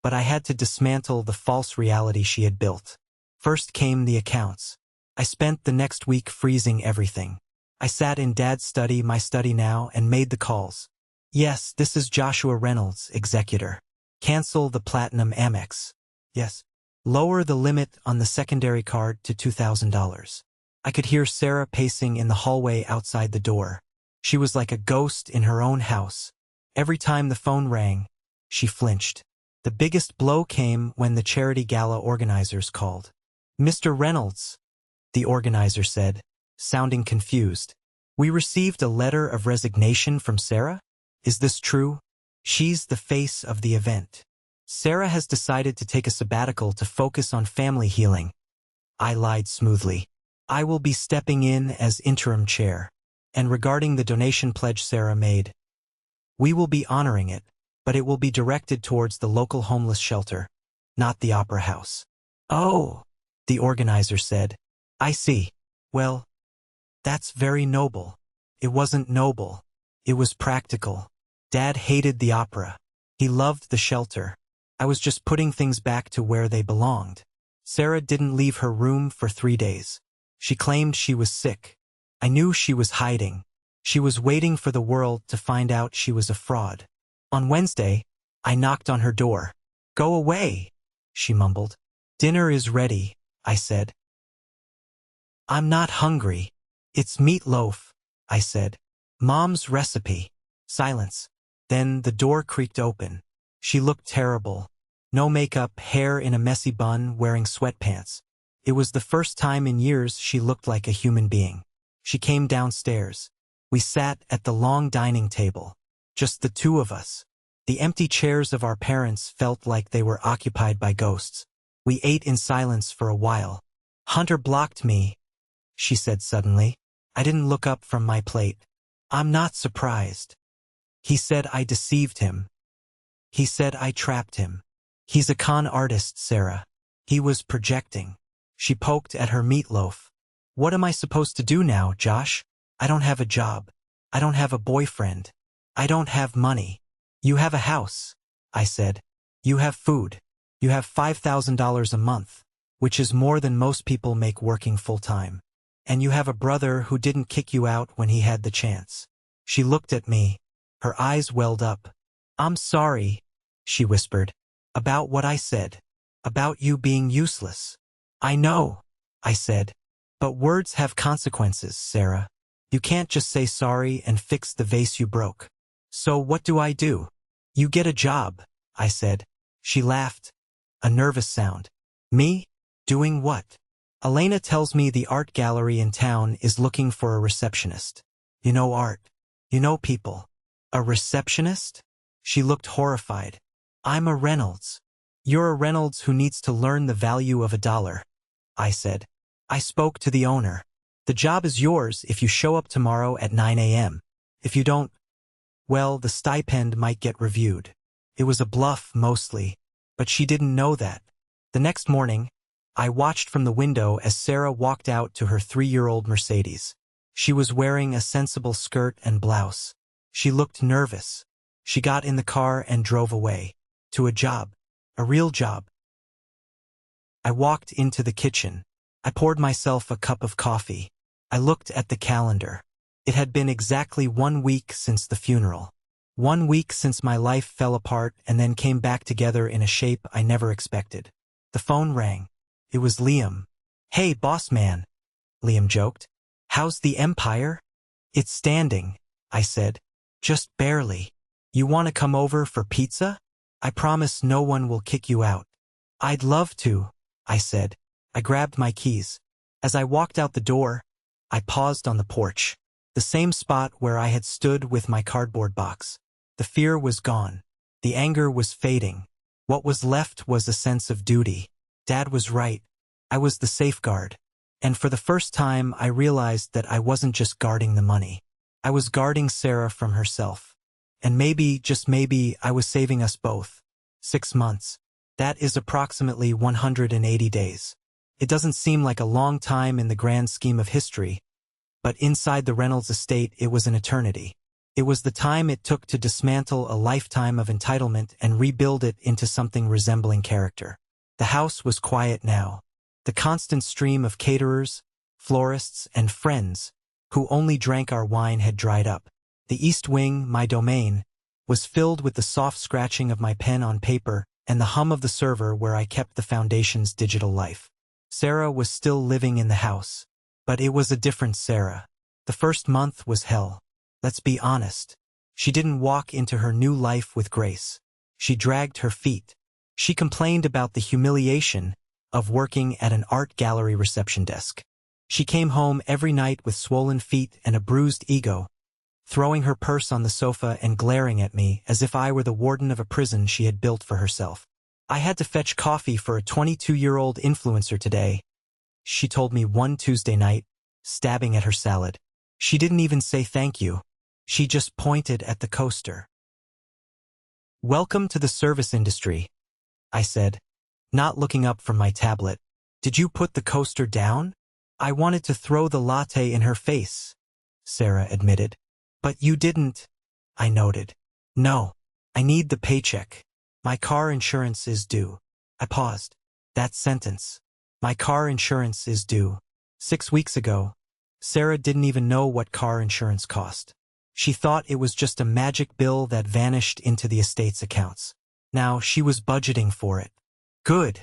but I had to dismantle the false reality she had built. First came the accounts. I spent the next week freezing everything. I sat in Dad's study, my study now, and made the calls. Yes, this is Joshua Reynolds, executor. Cancel the Platinum Amex. Yes. Lower the limit on the secondary card to $2,000. I could hear Sarah pacing in the hallway outside the door. She was like a ghost in her own house. Every time the phone rang, she flinched. The biggest blow came when the charity gala organizers called. Mr. Reynolds, the organizer said, sounding confused. We received a letter of resignation from Sarah? Is this true? She's the face of the event. Sarah has decided to take a sabbatical to focus on family healing. I lied smoothly. I will be stepping in as interim chair. And regarding the donation pledge Sarah made, we will be honoring it, but it will be directed towards the local homeless shelter, not the opera house. Oh, the organizer said. I see. Well, that's very noble. It wasn't noble. It was practical. Dad hated the opera. He loved the shelter. I was just putting things back to where they belonged. Sarah didn't leave her room for 3 days. She claimed she was sick. I knew she was hiding. She was waiting for the world to find out she was a fraud. On Wednesday, I knocked on her door. Go away, she mumbled. Dinner is ready, I said. I'm not hungry. It's meatloaf, I said. Mom's recipe. Silence. Then the door creaked open. She looked terrible. No makeup, hair in a messy bun, wearing sweatpants. It was the first time in years she looked like a human being. She came downstairs. We sat at the long dining table. Just the two of us. The empty chairs of our parents felt like they were occupied by ghosts. We ate in silence for a while. Hunter blocked me, she said suddenly. I didn't look up from my plate. I'm not surprised. He said I deceived him. He said I trapped him. He's a con artist, Sarah. He was projecting. She poked at her meatloaf. What am I supposed to do now, Josh? I don't have a job. I don't have a boyfriend. I don't have money. You have a house, I said. You have food. You have $5,000 a month, which is more than most people make working full-time. And you have a brother who didn't kick you out when he had the chance. She looked at me. Her eyes welled up. I'm sorry, she whispered. About what I said. About you being useless. I know, I said. But words have consequences, Sarah. You can't just say sorry and fix the vase you broke. So what do I do? You get a job, I said. She laughed. A nervous sound. Me? Doing what? Elena tells me the art gallery in town is looking for a receptionist. You know art. You know people. A receptionist? She looked horrified. I'm a Reynolds. You're a Reynolds who needs to learn the value of $1, I said. I spoke to the owner. The job is yours if you show up tomorrow at 9 a.m. If you don't, well, the stipend might get reviewed. It was a bluff mostly, but she didn't know that. The next morning, I watched from the window as Sarah walked out to her 3-year-old Mercedes. She was wearing a sensible skirt and blouse. She looked nervous. She got in the car and drove away. To a job. A real job. I walked into the kitchen. I poured myself a cup of coffee. I looked at the calendar. It had been exactly 1 week since the funeral. 1 week since my life fell apart and then came back together in a shape I never expected. The phone rang. It was Liam. Hey, boss man, Liam joked. How's the empire? It's standing, I said. Just barely. You want to come over for pizza? I promise no one will kick you out. I'd love to, I said. I grabbed my keys. As I walked out the door, I paused on the porch, the same spot where I had stood with my cardboard box. The fear was gone. The anger was fading. What was left was a sense of duty. Dad was right. I was the safeguard. And for the first time, I realized that I wasn't just guarding the money. I was guarding Sarah from herself. And maybe, just maybe, I was saving us both. 6 months. That is approximately 180 days. It doesn't seem like a long time in the grand scheme of history, but inside the Reynolds estate it was an eternity. It was the time it took to dismantle a lifetime of entitlement and rebuild it into something resembling character. The house was quiet now. The constant stream of caterers, florists, and friends who only drank our wine had dried up. The east wing, my domain, was filled with the soft scratching of my pen on paper and the hum of the server where I kept the foundation's digital life. Sarah was still living in the house, but it was a different Sarah. The first month was hell. Let's be honest. She didn't walk into her new life with grace. She dragged her feet. She complained about the humiliation of working at an art gallery reception desk. She came home every night with swollen feet and a bruised ego, throwing her purse on the sofa and glaring at me as if I were the warden of a prison she had built for herself. I had to fetch coffee for a 22-year-old influencer today, she told me one Tuesday night, stabbing at her salad. She didn't even say thank you. She just pointed at the coaster. Welcome to the service industry, I said, not looking up from my tablet. Did you put the coaster down? I wanted to throw the latte in her face, Sarah admitted. But you didn't, I noted. No, I need the paycheck. My car insurance is due. I paused. That sentence. My car insurance is due. 6 weeks ago, Sarah didn't even know what car insurance cost. She thought it was just a magic bill that vanished into the estate's accounts. Now she was budgeting for it. Good,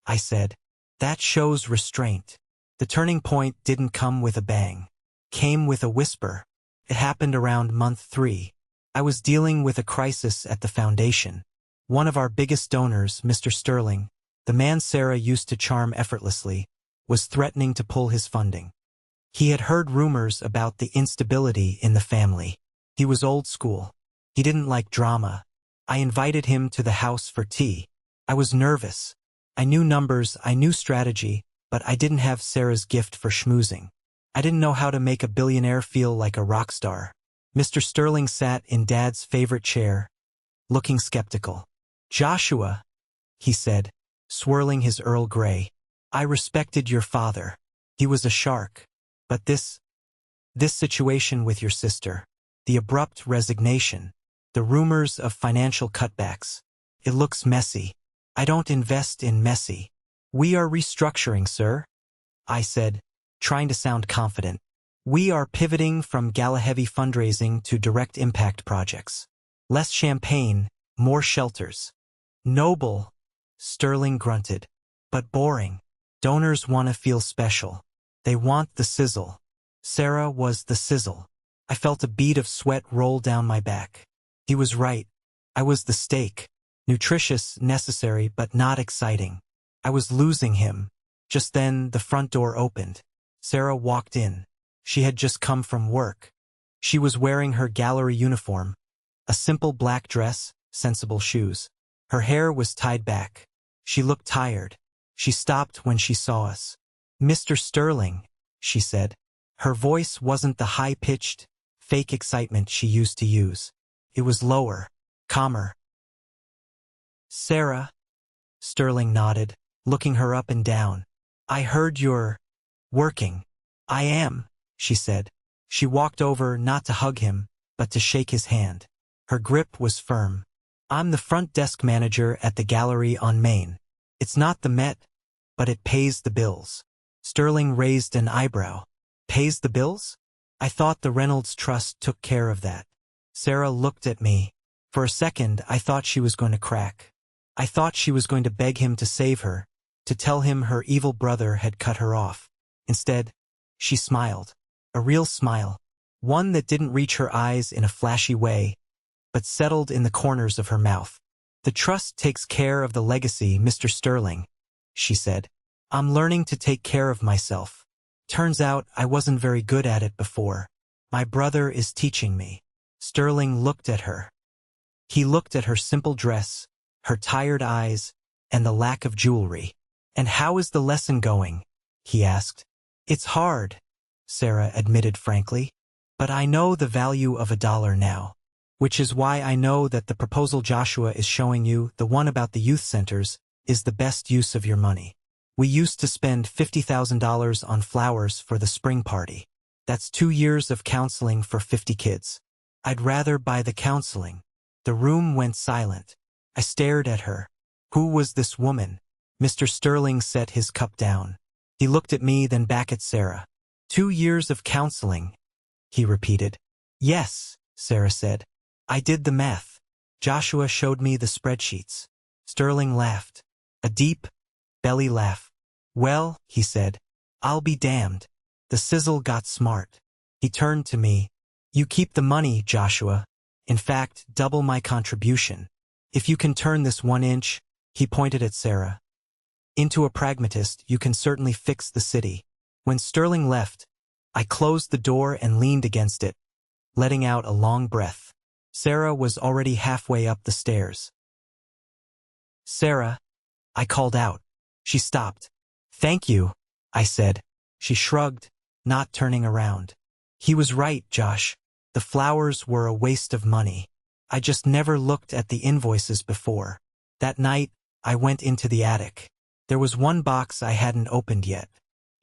I said. That shows restraint. The turning point didn't come with a bang. Came with a whisper. It happened around month 3. I was dealing with a crisis at the foundation. One of our biggest donors, Mr. Sterling, the man Sarah used to charm effortlessly, was threatening to pull his funding. He had heard rumors about the instability in the family. He was old school. He didn't like drama. I invited him to the house for tea. I was nervous. I knew numbers, I knew strategy, but I didn't have Sarah's gift for schmoozing. I didn't know how to make a billionaire feel like a rock star. Mr. Sterling sat in Dad's favorite chair, looking skeptical. Joshua, he said, swirling his Earl Grey. I respected your father. He was a shark. But this situation with your sister, the abrupt resignation, the rumors of financial cutbacks, it looks messy. I don't invest in messy. We are restructuring, sir, I said, trying to sound confident. We are pivoting from gala-heavy fundraising to direct impact projects. Less champagne, more shelters. Noble, Sterling grunted, but boring. Donors want to feel special. They want the sizzle. Sarah was the sizzle. I felt a bead of sweat roll down my back. He was right. I was the steak. Nutritious, necessary, but not exciting. I was losing him. Just then, the front door opened. Sarah walked in. She had just come from work. She was wearing her gallery uniform, a simple black dress, sensible shoes. Her hair was tied back. She looked tired. She stopped when she saw us. Mr. Sterling, she said. Her voice wasn't the high-pitched, fake excitement she used to use. It was lower, calmer. Sarah, Sterling nodded, looking her up and down. I heard you're working. I am, she said. She walked over not to hug him, but to shake his hand. Her grip was firm. I'm the front desk manager at the gallery on Main. It's not the Met, but it pays the bills. Sterling raised an eyebrow. Pays the bills? I thought the Reynolds Trust took care of that. Sarah looked at me. For a second, I thought she was going to crack. I thought she was going to beg him to save her, to tell him her evil brother had cut her off. Instead, she smiled. A real smile. One that didn't reach her eyes in a flashy way, but settled in the corners of her mouth. The trust takes care of the legacy, Mr. Sterling, she said. I'm learning to take care of myself. Turns out I wasn't very good at it before. My brother is teaching me. Sterling looked at her. He looked at her simple dress, her tired eyes, and the lack of jewelry. And how is the lesson going? He asked. It's hard, Sarah admitted frankly. But I know the value of $1 now. Which is why I know that the proposal Joshua is showing you, the one about the youth centers, is the best use of your money. We used to spend $50,000 on flowers for the spring party. That's 2 years of counseling for 50 kids. I'd rather buy the counseling. The room went silent. I stared at her. Who was this woman? Mr. Sterling set his cup down. He looked at me, then back at Sarah. 2 years of counseling, he repeated. Yes, Sarah said. I did the math. Joshua showed me the spreadsheets. Sterling laughed. A deep, belly laugh. Well, he said, I'll be damned. The sizzle got smart. He turned to me. You keep the money, Joshua. In fact, double my contribution. If you can turn this 1 inch, he pointed at Sarah, into a pragmatist, you can certainly fix the city. When Sterling left, I closed the door and leaned against it, letting out a long breath. Sarah was already halfway up the stairs. Sarah, I called out. She stopped. Thank you, I said. She shrugged, not turning around. He was right, Josh. The flowers were a waste of money. I just never looked at the invoices before. That night, I went into the attic. There was one box I hadn't opened yet.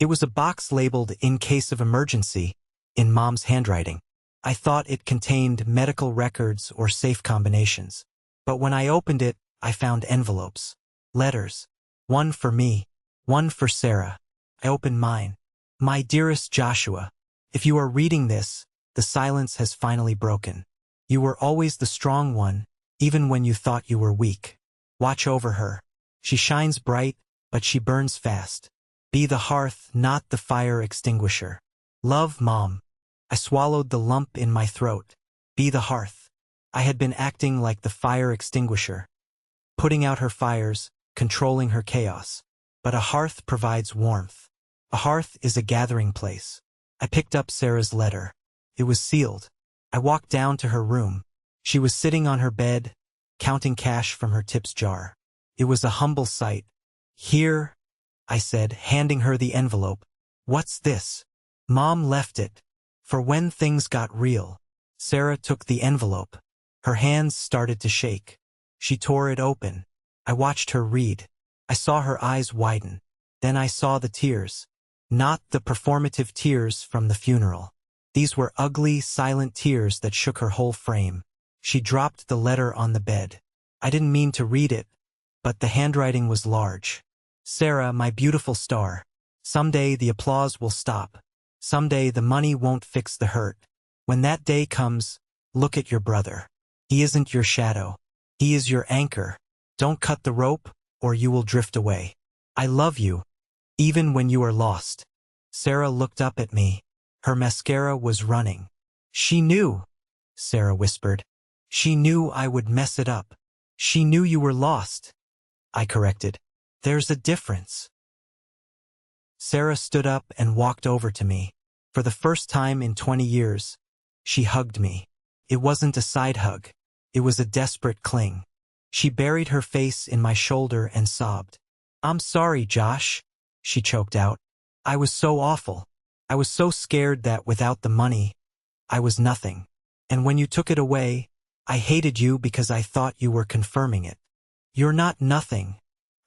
It was a box labeled "In case of emergency," in Mom's handwriting. I thought it contained medical records or safe combinations. But when I opened it, I found envelopes. Letters. One for me. One for Sarah. I opened mine. My dearest Joshua, if you are reading this, the silence has finally broken. You were always the strong one, even when you thought you were weak. Watch over her. She shines bright, but she burns fast. Be the hearth, not the fire extinguisher. Love, Mom. I swallowed the lump in my throat. Be the hearth. I had been acting like the fire extinguisher, putting out her fires, controlling her chaos. But a hearth provides warmth. A hearth is a gathering place. I picked up Sarah's letter. It was sealed. I walked down to her room. She was sitting on her bed, counting cash from her tips jar. It was a humble sight. Here, I said, handing her the envelope. What's this? Mom left it. For when things got real. Sarah took the envelope. Her hands started to shake. She tore it open. I watched her read. I saw her eyes widen. Then I saw the tears. Not the performative tears from the funeral. These were ugly, silent tears that shook her whole frame. She dropped the letter on the bed. I didn't mean to read it, but the handwriting was large. Sarah, my beautiful star. Someday the applause will stop. Someday the money won't fix the hurt. When that day comes, look at your brother. He isn't your shadow. He is your anchor. Don't cut the rope, or you will drift away. I love you, even when you are lost. Sarah looked up at me. Her mascara was running. She knew, Sarah whispered. She knew I would mess it up. She knew you were lost, I corrected. There's a difference. Sarah stood up and walked over to me. For the first time in 20 years, she hugged me. It wasn't a side hug. It was a desperate cling. She buried her face in my shoulder and sobbed. I'm sorry, Josh, she choked out. I was so awful. I was so scared that without the money, I was nothing. And when you took it away, I hated you because I thought you were confirming it. You're not nothing,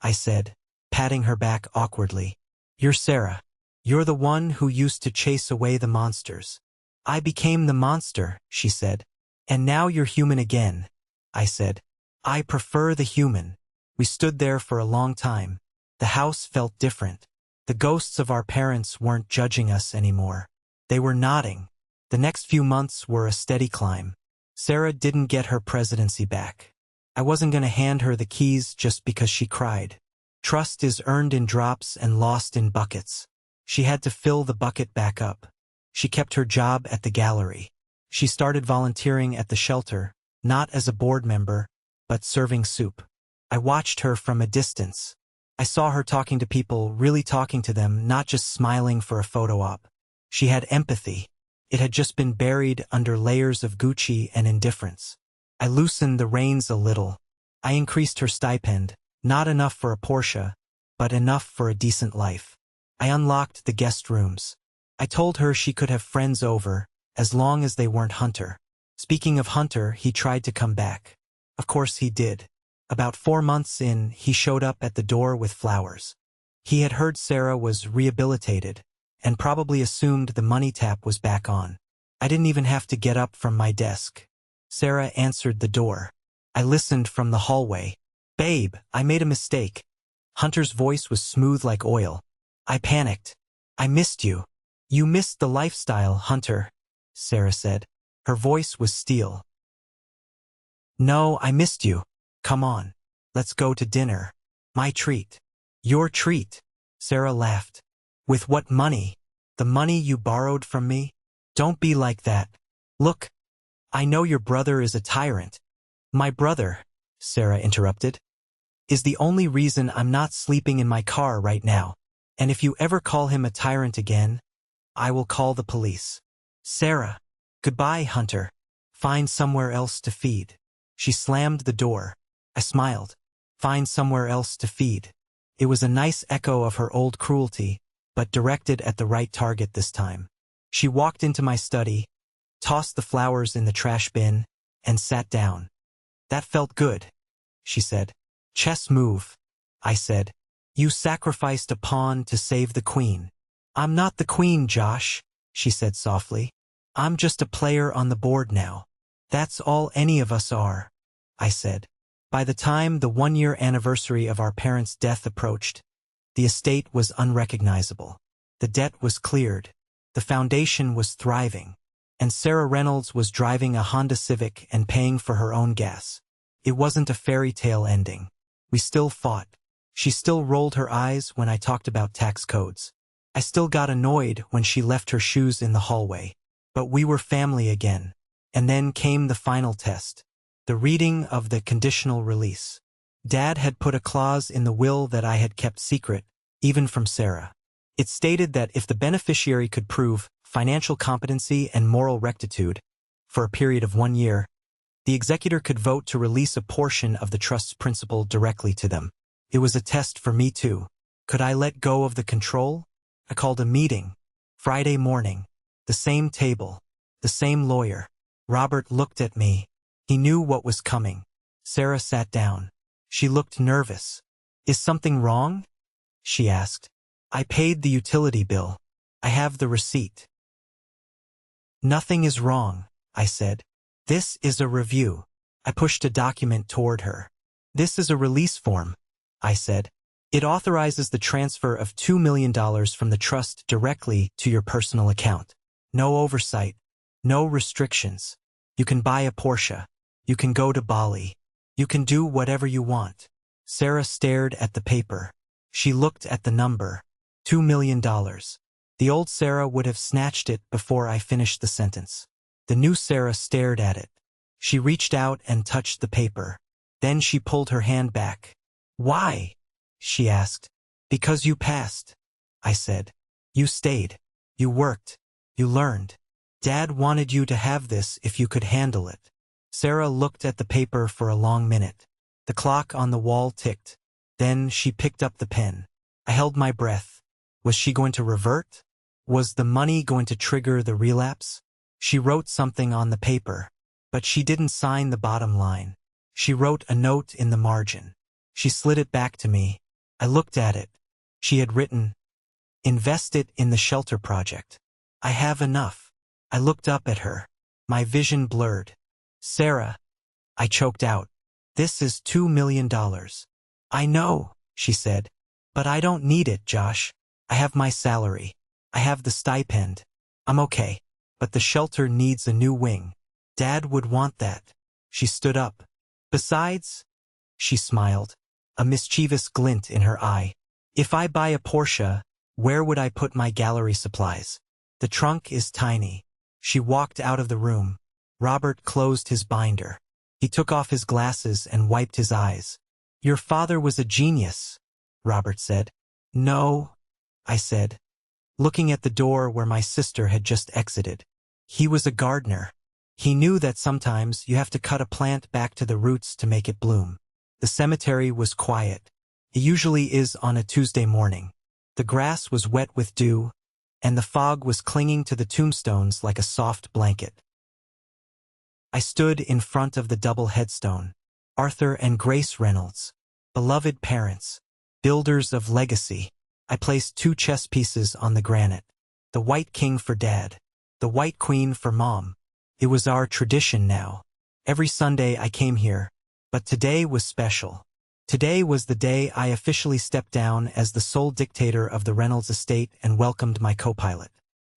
I said, patting her back awkwardly. You're Sarah. You're the one who used to chase away the monsters. I became the monster, she said. And now you're human again, I said. I prefer the human. We stood there for a long time. The house felt different. The ghosts of our parents weren't judging us anymore. They were nodding. The next few months were a steady climb. Sarah didn't get her presidency back. I wasn't going to hand her the keys just because she cried. Trust is earned in drops and lost in buckets. She had to fill the bucket back up. She kept her job at the gallery. She started volunteering at the shelter, not as a board member, but serving soup. I watched her from a distance. I saw her talking to people, really talking to them, not just smiling for a photo op. She had empathy. It had just been buried under layers of Gucci and indifference. I loosened the reins a little. I increased her stipend, not enough for a Porsche, but enough for a decent life. I unlocked the guest rooms. I told her she could have friends over, as long as they weren't Hunter. Speaking of Hunter, he tried to come back. Of course he did. About 4 months in, he showed up at the door with flowers. He had heard Sarah was rehabilitated, and probably assumed the money tap was back on. I didn't even have to get up from my desk. Sarah answered the door. I listened from the hallway. "Babe, I made a mistake." Hunter's voice was smooth like oil. I panicked. "I missed you." "You missed the lifestyle, Hunter," Sarah said. Her voice was steel. "No, I missed you. Come on. Let's go to dinner. My treat." "Your treat," Sarah laughed. "With what money? The money you borrowed from me?" "Don't be like that. Look, I know your brother is a tyrant." "My brother," Sarah interrupted, "is the only reason I'm not sleeping in my car right now. And if you ever call him a tyrant again, I will call the police." "Sarah." "Goodbye, Hunter. Find somewhere else to feed." She slammed the door. I smiled. Find somewhere else to feed. It was a nice echo of her old cruelty, but directed at the right target this time. She walked into my study, tossed the flowers in the trash bin, and sat down. "That felt good," she said. "Chess move," I said. "You sacrificed a pawn to save the queen." "I'm not the queen, Josh," she said softly. "I'm just a player on the board now." "That's all any of us are," I said. By the time the 1-year anniversary of our parents' death approached, the estate was unrecognizable. The debt was cleared, the foundation was thriving, and Sarah Reynolds was driving a Honda Civic and paying for her own gas. It wasn't a fairy tale ending. We still fought. She still rolled her eyes when I talked about tax codes. I still got annoyed when she left her shoes in the hallway. But we were family again. And then came the final test. The reading of the conditional release. Dad had put a clause in the will that I had kept secret, even from Sarah. It stated that if the beneficiary could prove financial competency and moral rectitude for a period of 1 year, the executor could vote to release a portion of the trust's principal directly to them. It was a test for me too. Could I let go of the control? I called a meeting. Friday morning. The same table. The same lawyer. Robert looked at me. He knew what was coming. Sarah sat down. She looked nervous. "Is something wrong?" she asked. "I paid the utility bill. I have the receipt." "Nothing is wrong," I said. "This is a review." I pushed a document toward her. "This is a release form," I said. "It authorizes the transfer of $2 million from the trust directly to your personal account. No oversight. No restrictions. You can buy a Porsche. You can go to Bali. You can do whatever you want." Sarah stared at the paper. She looked at the number. $2 million. The old Sarah would have snatched it before I finished the sentence. The new Sarah stared at it. She reached out and touched the paper. Then she pulled her hand back. "Why?" she asked. "Because you passed," I said. "You stayed. You worked. You learned. Dad wanted you to have this if you could handle it." Sarah looked at the paper for a long minute. The clock on the wall ticked. Then she picked up the pen. I held my breath. Was she going to revert? Was the money going to trigger the relapse? She wrote something on the paper, but she didn't sign the bottom line. She wrote a note in the margin. She slid it back to me. I looked at it. She had written, "Invest it in the shelter project. I have enough." I looked up at her. My vision blurred. "Sarah," I choked out, "this is $2 million. "I know," she said, "but I don't need it, Josh. I have my salary. I have the stipend. I'm okay. But the shelter needs a new wing. Dad would want that." She stood up. "Besides," she smiled, a mischievous glint in her eye, "if I buy a Porsche, where would I put my gallery supplies? The trunk is tiny." She walked out of the room. Robert closed his binder. He took off his glasses and wiped his eyes. "Your father was a genius," Robert said. "No," I said, looking at the door where my sister had just exited. "He was a gardener. He knew that sometimes you have to cut a plant back to the roots to make it bloom." The cemetery was quiet. It usually is on a Tuesday morning. The grass was wet with dew, and the fog was clinging to the tombstones like a soft blanket. I stood in front of the double headstone. Arthur and Grace Reynolds. Beloved parents. Builders of legacy. I placed 2 chess pieces on the granite. The white king for Dad. The white queen for Mom. It was our tradition now. Every Sunday I came here. But today was special. Today was the day I officially stepped down as the sole dictator of the Reynolds estate and welcomed my co-pilot.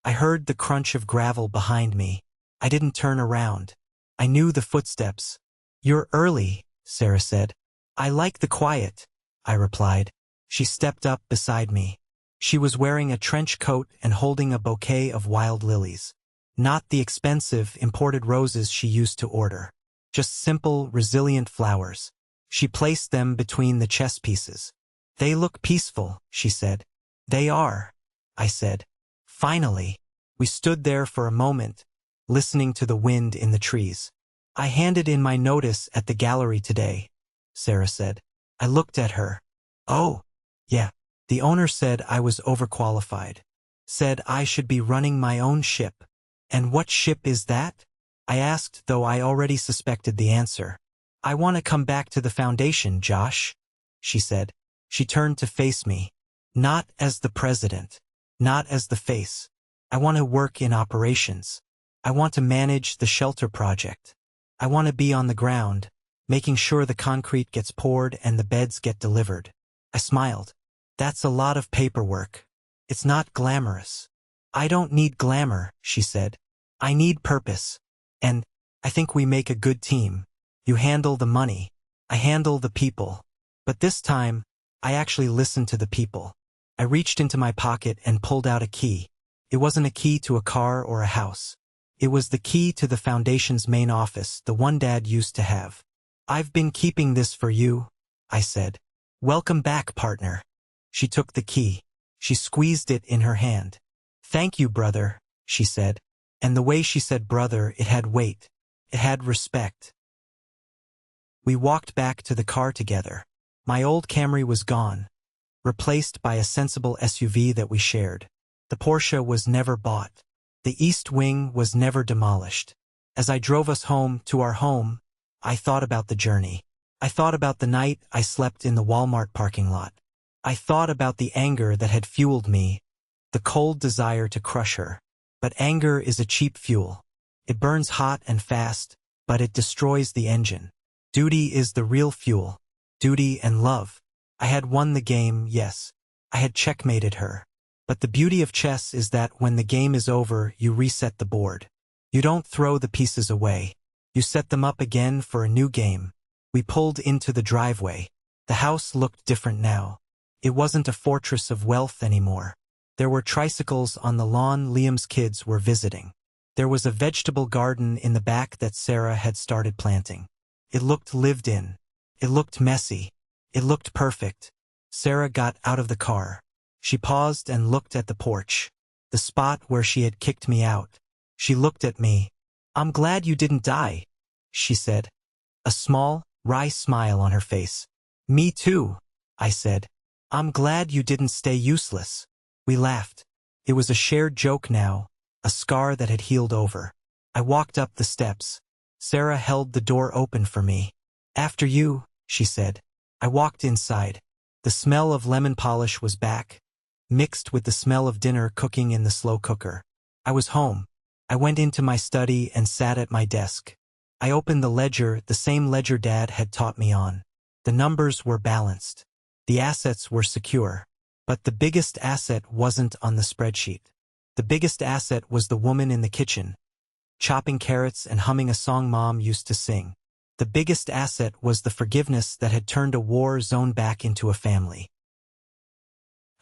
I heard the crunch of gravel behind me. I didn't turn around. I knew the footsteps. You're early, Sarah said. I like the quiet, I replied. She stepped up beside me. She was wearing a trench coat and holding a bouquet of wild lilies. Not the expensive, imported roses she used to order. Just simple, resilient flowers. She placed them between the chess pieces. They look peaceful, she said. They are, I said. Finally. We stood there for a moment, listening to the wind in the trees. I handed in my notice at the gallery today, Sarah said. I looked at her. Oh, yeah. The owner said I was overqualified. Said I should be running my own ship. And what ship is that? I asked, though I already suspected the answer. I want to come back to the foundation, Josh, she said. She turned to face me. Not as the president. Not as the face. I want to work in operations. I want to manage the shelter project. I want to be on the ground, making sure the concrete gets poured and the beds get delivered. I smiled. That's a lot of paperwork. It's not glamorous. I don't need glamour, she said. I need purpose. And I think we make a good team. You handle the money. I handle the people. But this time, I actually listened to the people. I reached into my pocket and pulled out a key. It wasn't a key to a car or a house. It was the key to the foundation's main office, the one Dad used to have. I've been keeping this for you, I said. Welcome back, partner. She took the key. She squeezed it in her hand. Thank you, brother, she said. And the way she said brother, it had weight. It had respect. We walked back to the car together. My old Camry was gone, replaced by a sensible SUV that we shared. The Porsche was never bought. The east wing was never demolished. As I drove us home to our home, I thought about the journey. I thought about the night I slept in the Walmart parking lot. I thought about the anger that had fueled me, the cold desire to crush her. But anger is a cheap fuel. It burns hot and fast, but it destroys the engine. Duty is the real fuel. Duty and love. I had won the game, yes. I had checkmated her. But the beauty of chess is that when the game is over, you reset the board. You don't throw the pieces away. You set them up again for a new game. We pulled into the driveway. The house looked different now. It wasn't a fortress of wealth anymore. There were tricycles on the lawn Liam's kids were visiting. There was a vegetable garden in the back that Sarah had started planting. It looked lived in. It looked messy. It looked perfect. Sarah got out of the car. She paused and looked at the porch, the spot where she had kicked me out. She looked at me. I'm glad you didn't die, she said. A small, wry smile on her face. Me too, I said. I'm glad you didn't stay useless. We laughed. It was a shared joke now, a scar that had healed over. I walked up the steps. Sarah held the door open for me. After you, she said. I walked inside. The smell of lemon polish was back, mixed with the smell of dinner cooking in the slow cooker. I was home. I went into my study and sat at my desk. I opened the ledger, the same ledger Dad had taught me on. The numbers were balanced. The assets were secure. But the biggest asset wasn't on the spreadsheet. The biggest asset was the woman in the kitchen, chopping carrots and humming a song Mom used to sing. The biggest asset was the forgiveness that had turned a war zone back into a family.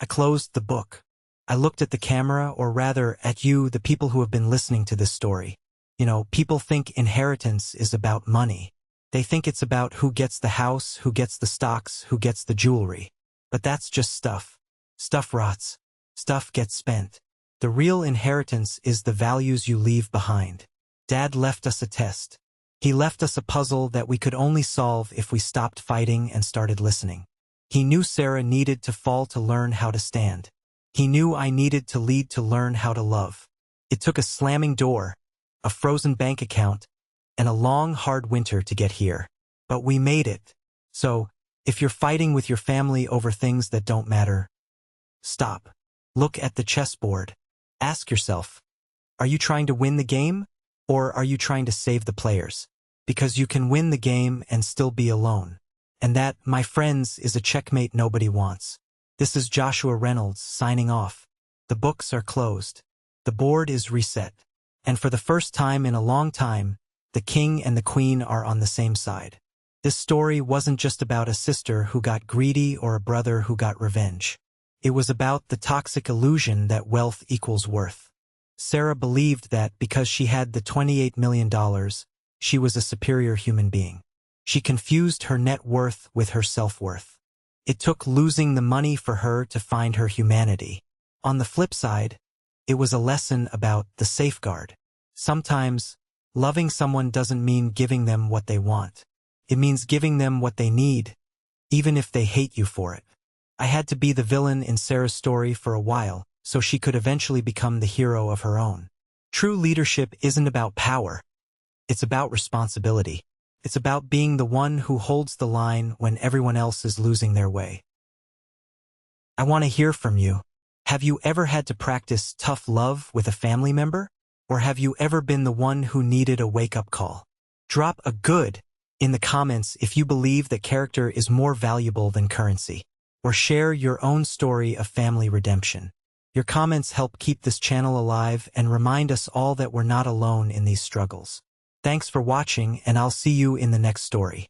I closed the book. I looked at the camera, or rather at you, the people who have been listening to this story. You know, people think inheritance is about money. They think it's about who gets the house, who gets the stocks, who gets the jewelry. But that's just stuff. Stuff rots. Stuff gets spent. The real inheritance is the values you leave behind. Dad left us a test. He left us a puzzle that we could only solve if we stopped fighting and started listening. He knew Sarah needed to fall to learn how to stand. He knew I needed to lead to learn how to love. It took a slamming door, a frozen bank account, and a long, hard winter to get here. But we made it. So, if you're fighting with your family over things that don't matter, stop. Look at the chessboard. Ask yourself, are you trying to win the game, or are you trying to save the players? Because you can win the game and still be alone. And that, my friends, is a checkmate nobody wants. This is Joshua Reynolds signing off. The books are closed. The board is reset. And for the first time in a long time, the king and the queen are on the same side. This story wasn't just about a sister who got greedy or a brother who got revenge. It was about the toxic illusion that wealth equals worth. Sarah believed that because she had the $28 million, she was a superior human being. She confused her net worth with her self-worth. It took losing the money for her to find her humanity. On the flip side, it was a lesson about the safeguard. Sometimes, loving someone doesn't mean giving them what they want. It means giving them what they need, even if they hate you for it. I had to be the villain in Sarah's story for a while, so she could eventually become the hero of her own. True leadership isn't about power. It's about responsibility. It's about being the one who holds the line when everyone else is losing their way. I want to hear from you. Have you ever had to practice tough love with a family member? Or have you ever been the one who needed a wake-up call? Drop a good in the comments if you believe that character is more valuable than currency. Or share your own story of family redemption. Your comments help keep this channel alive and remind us all that we're not alone in these struggles. Thanks for watching, and I'll see you in the next story.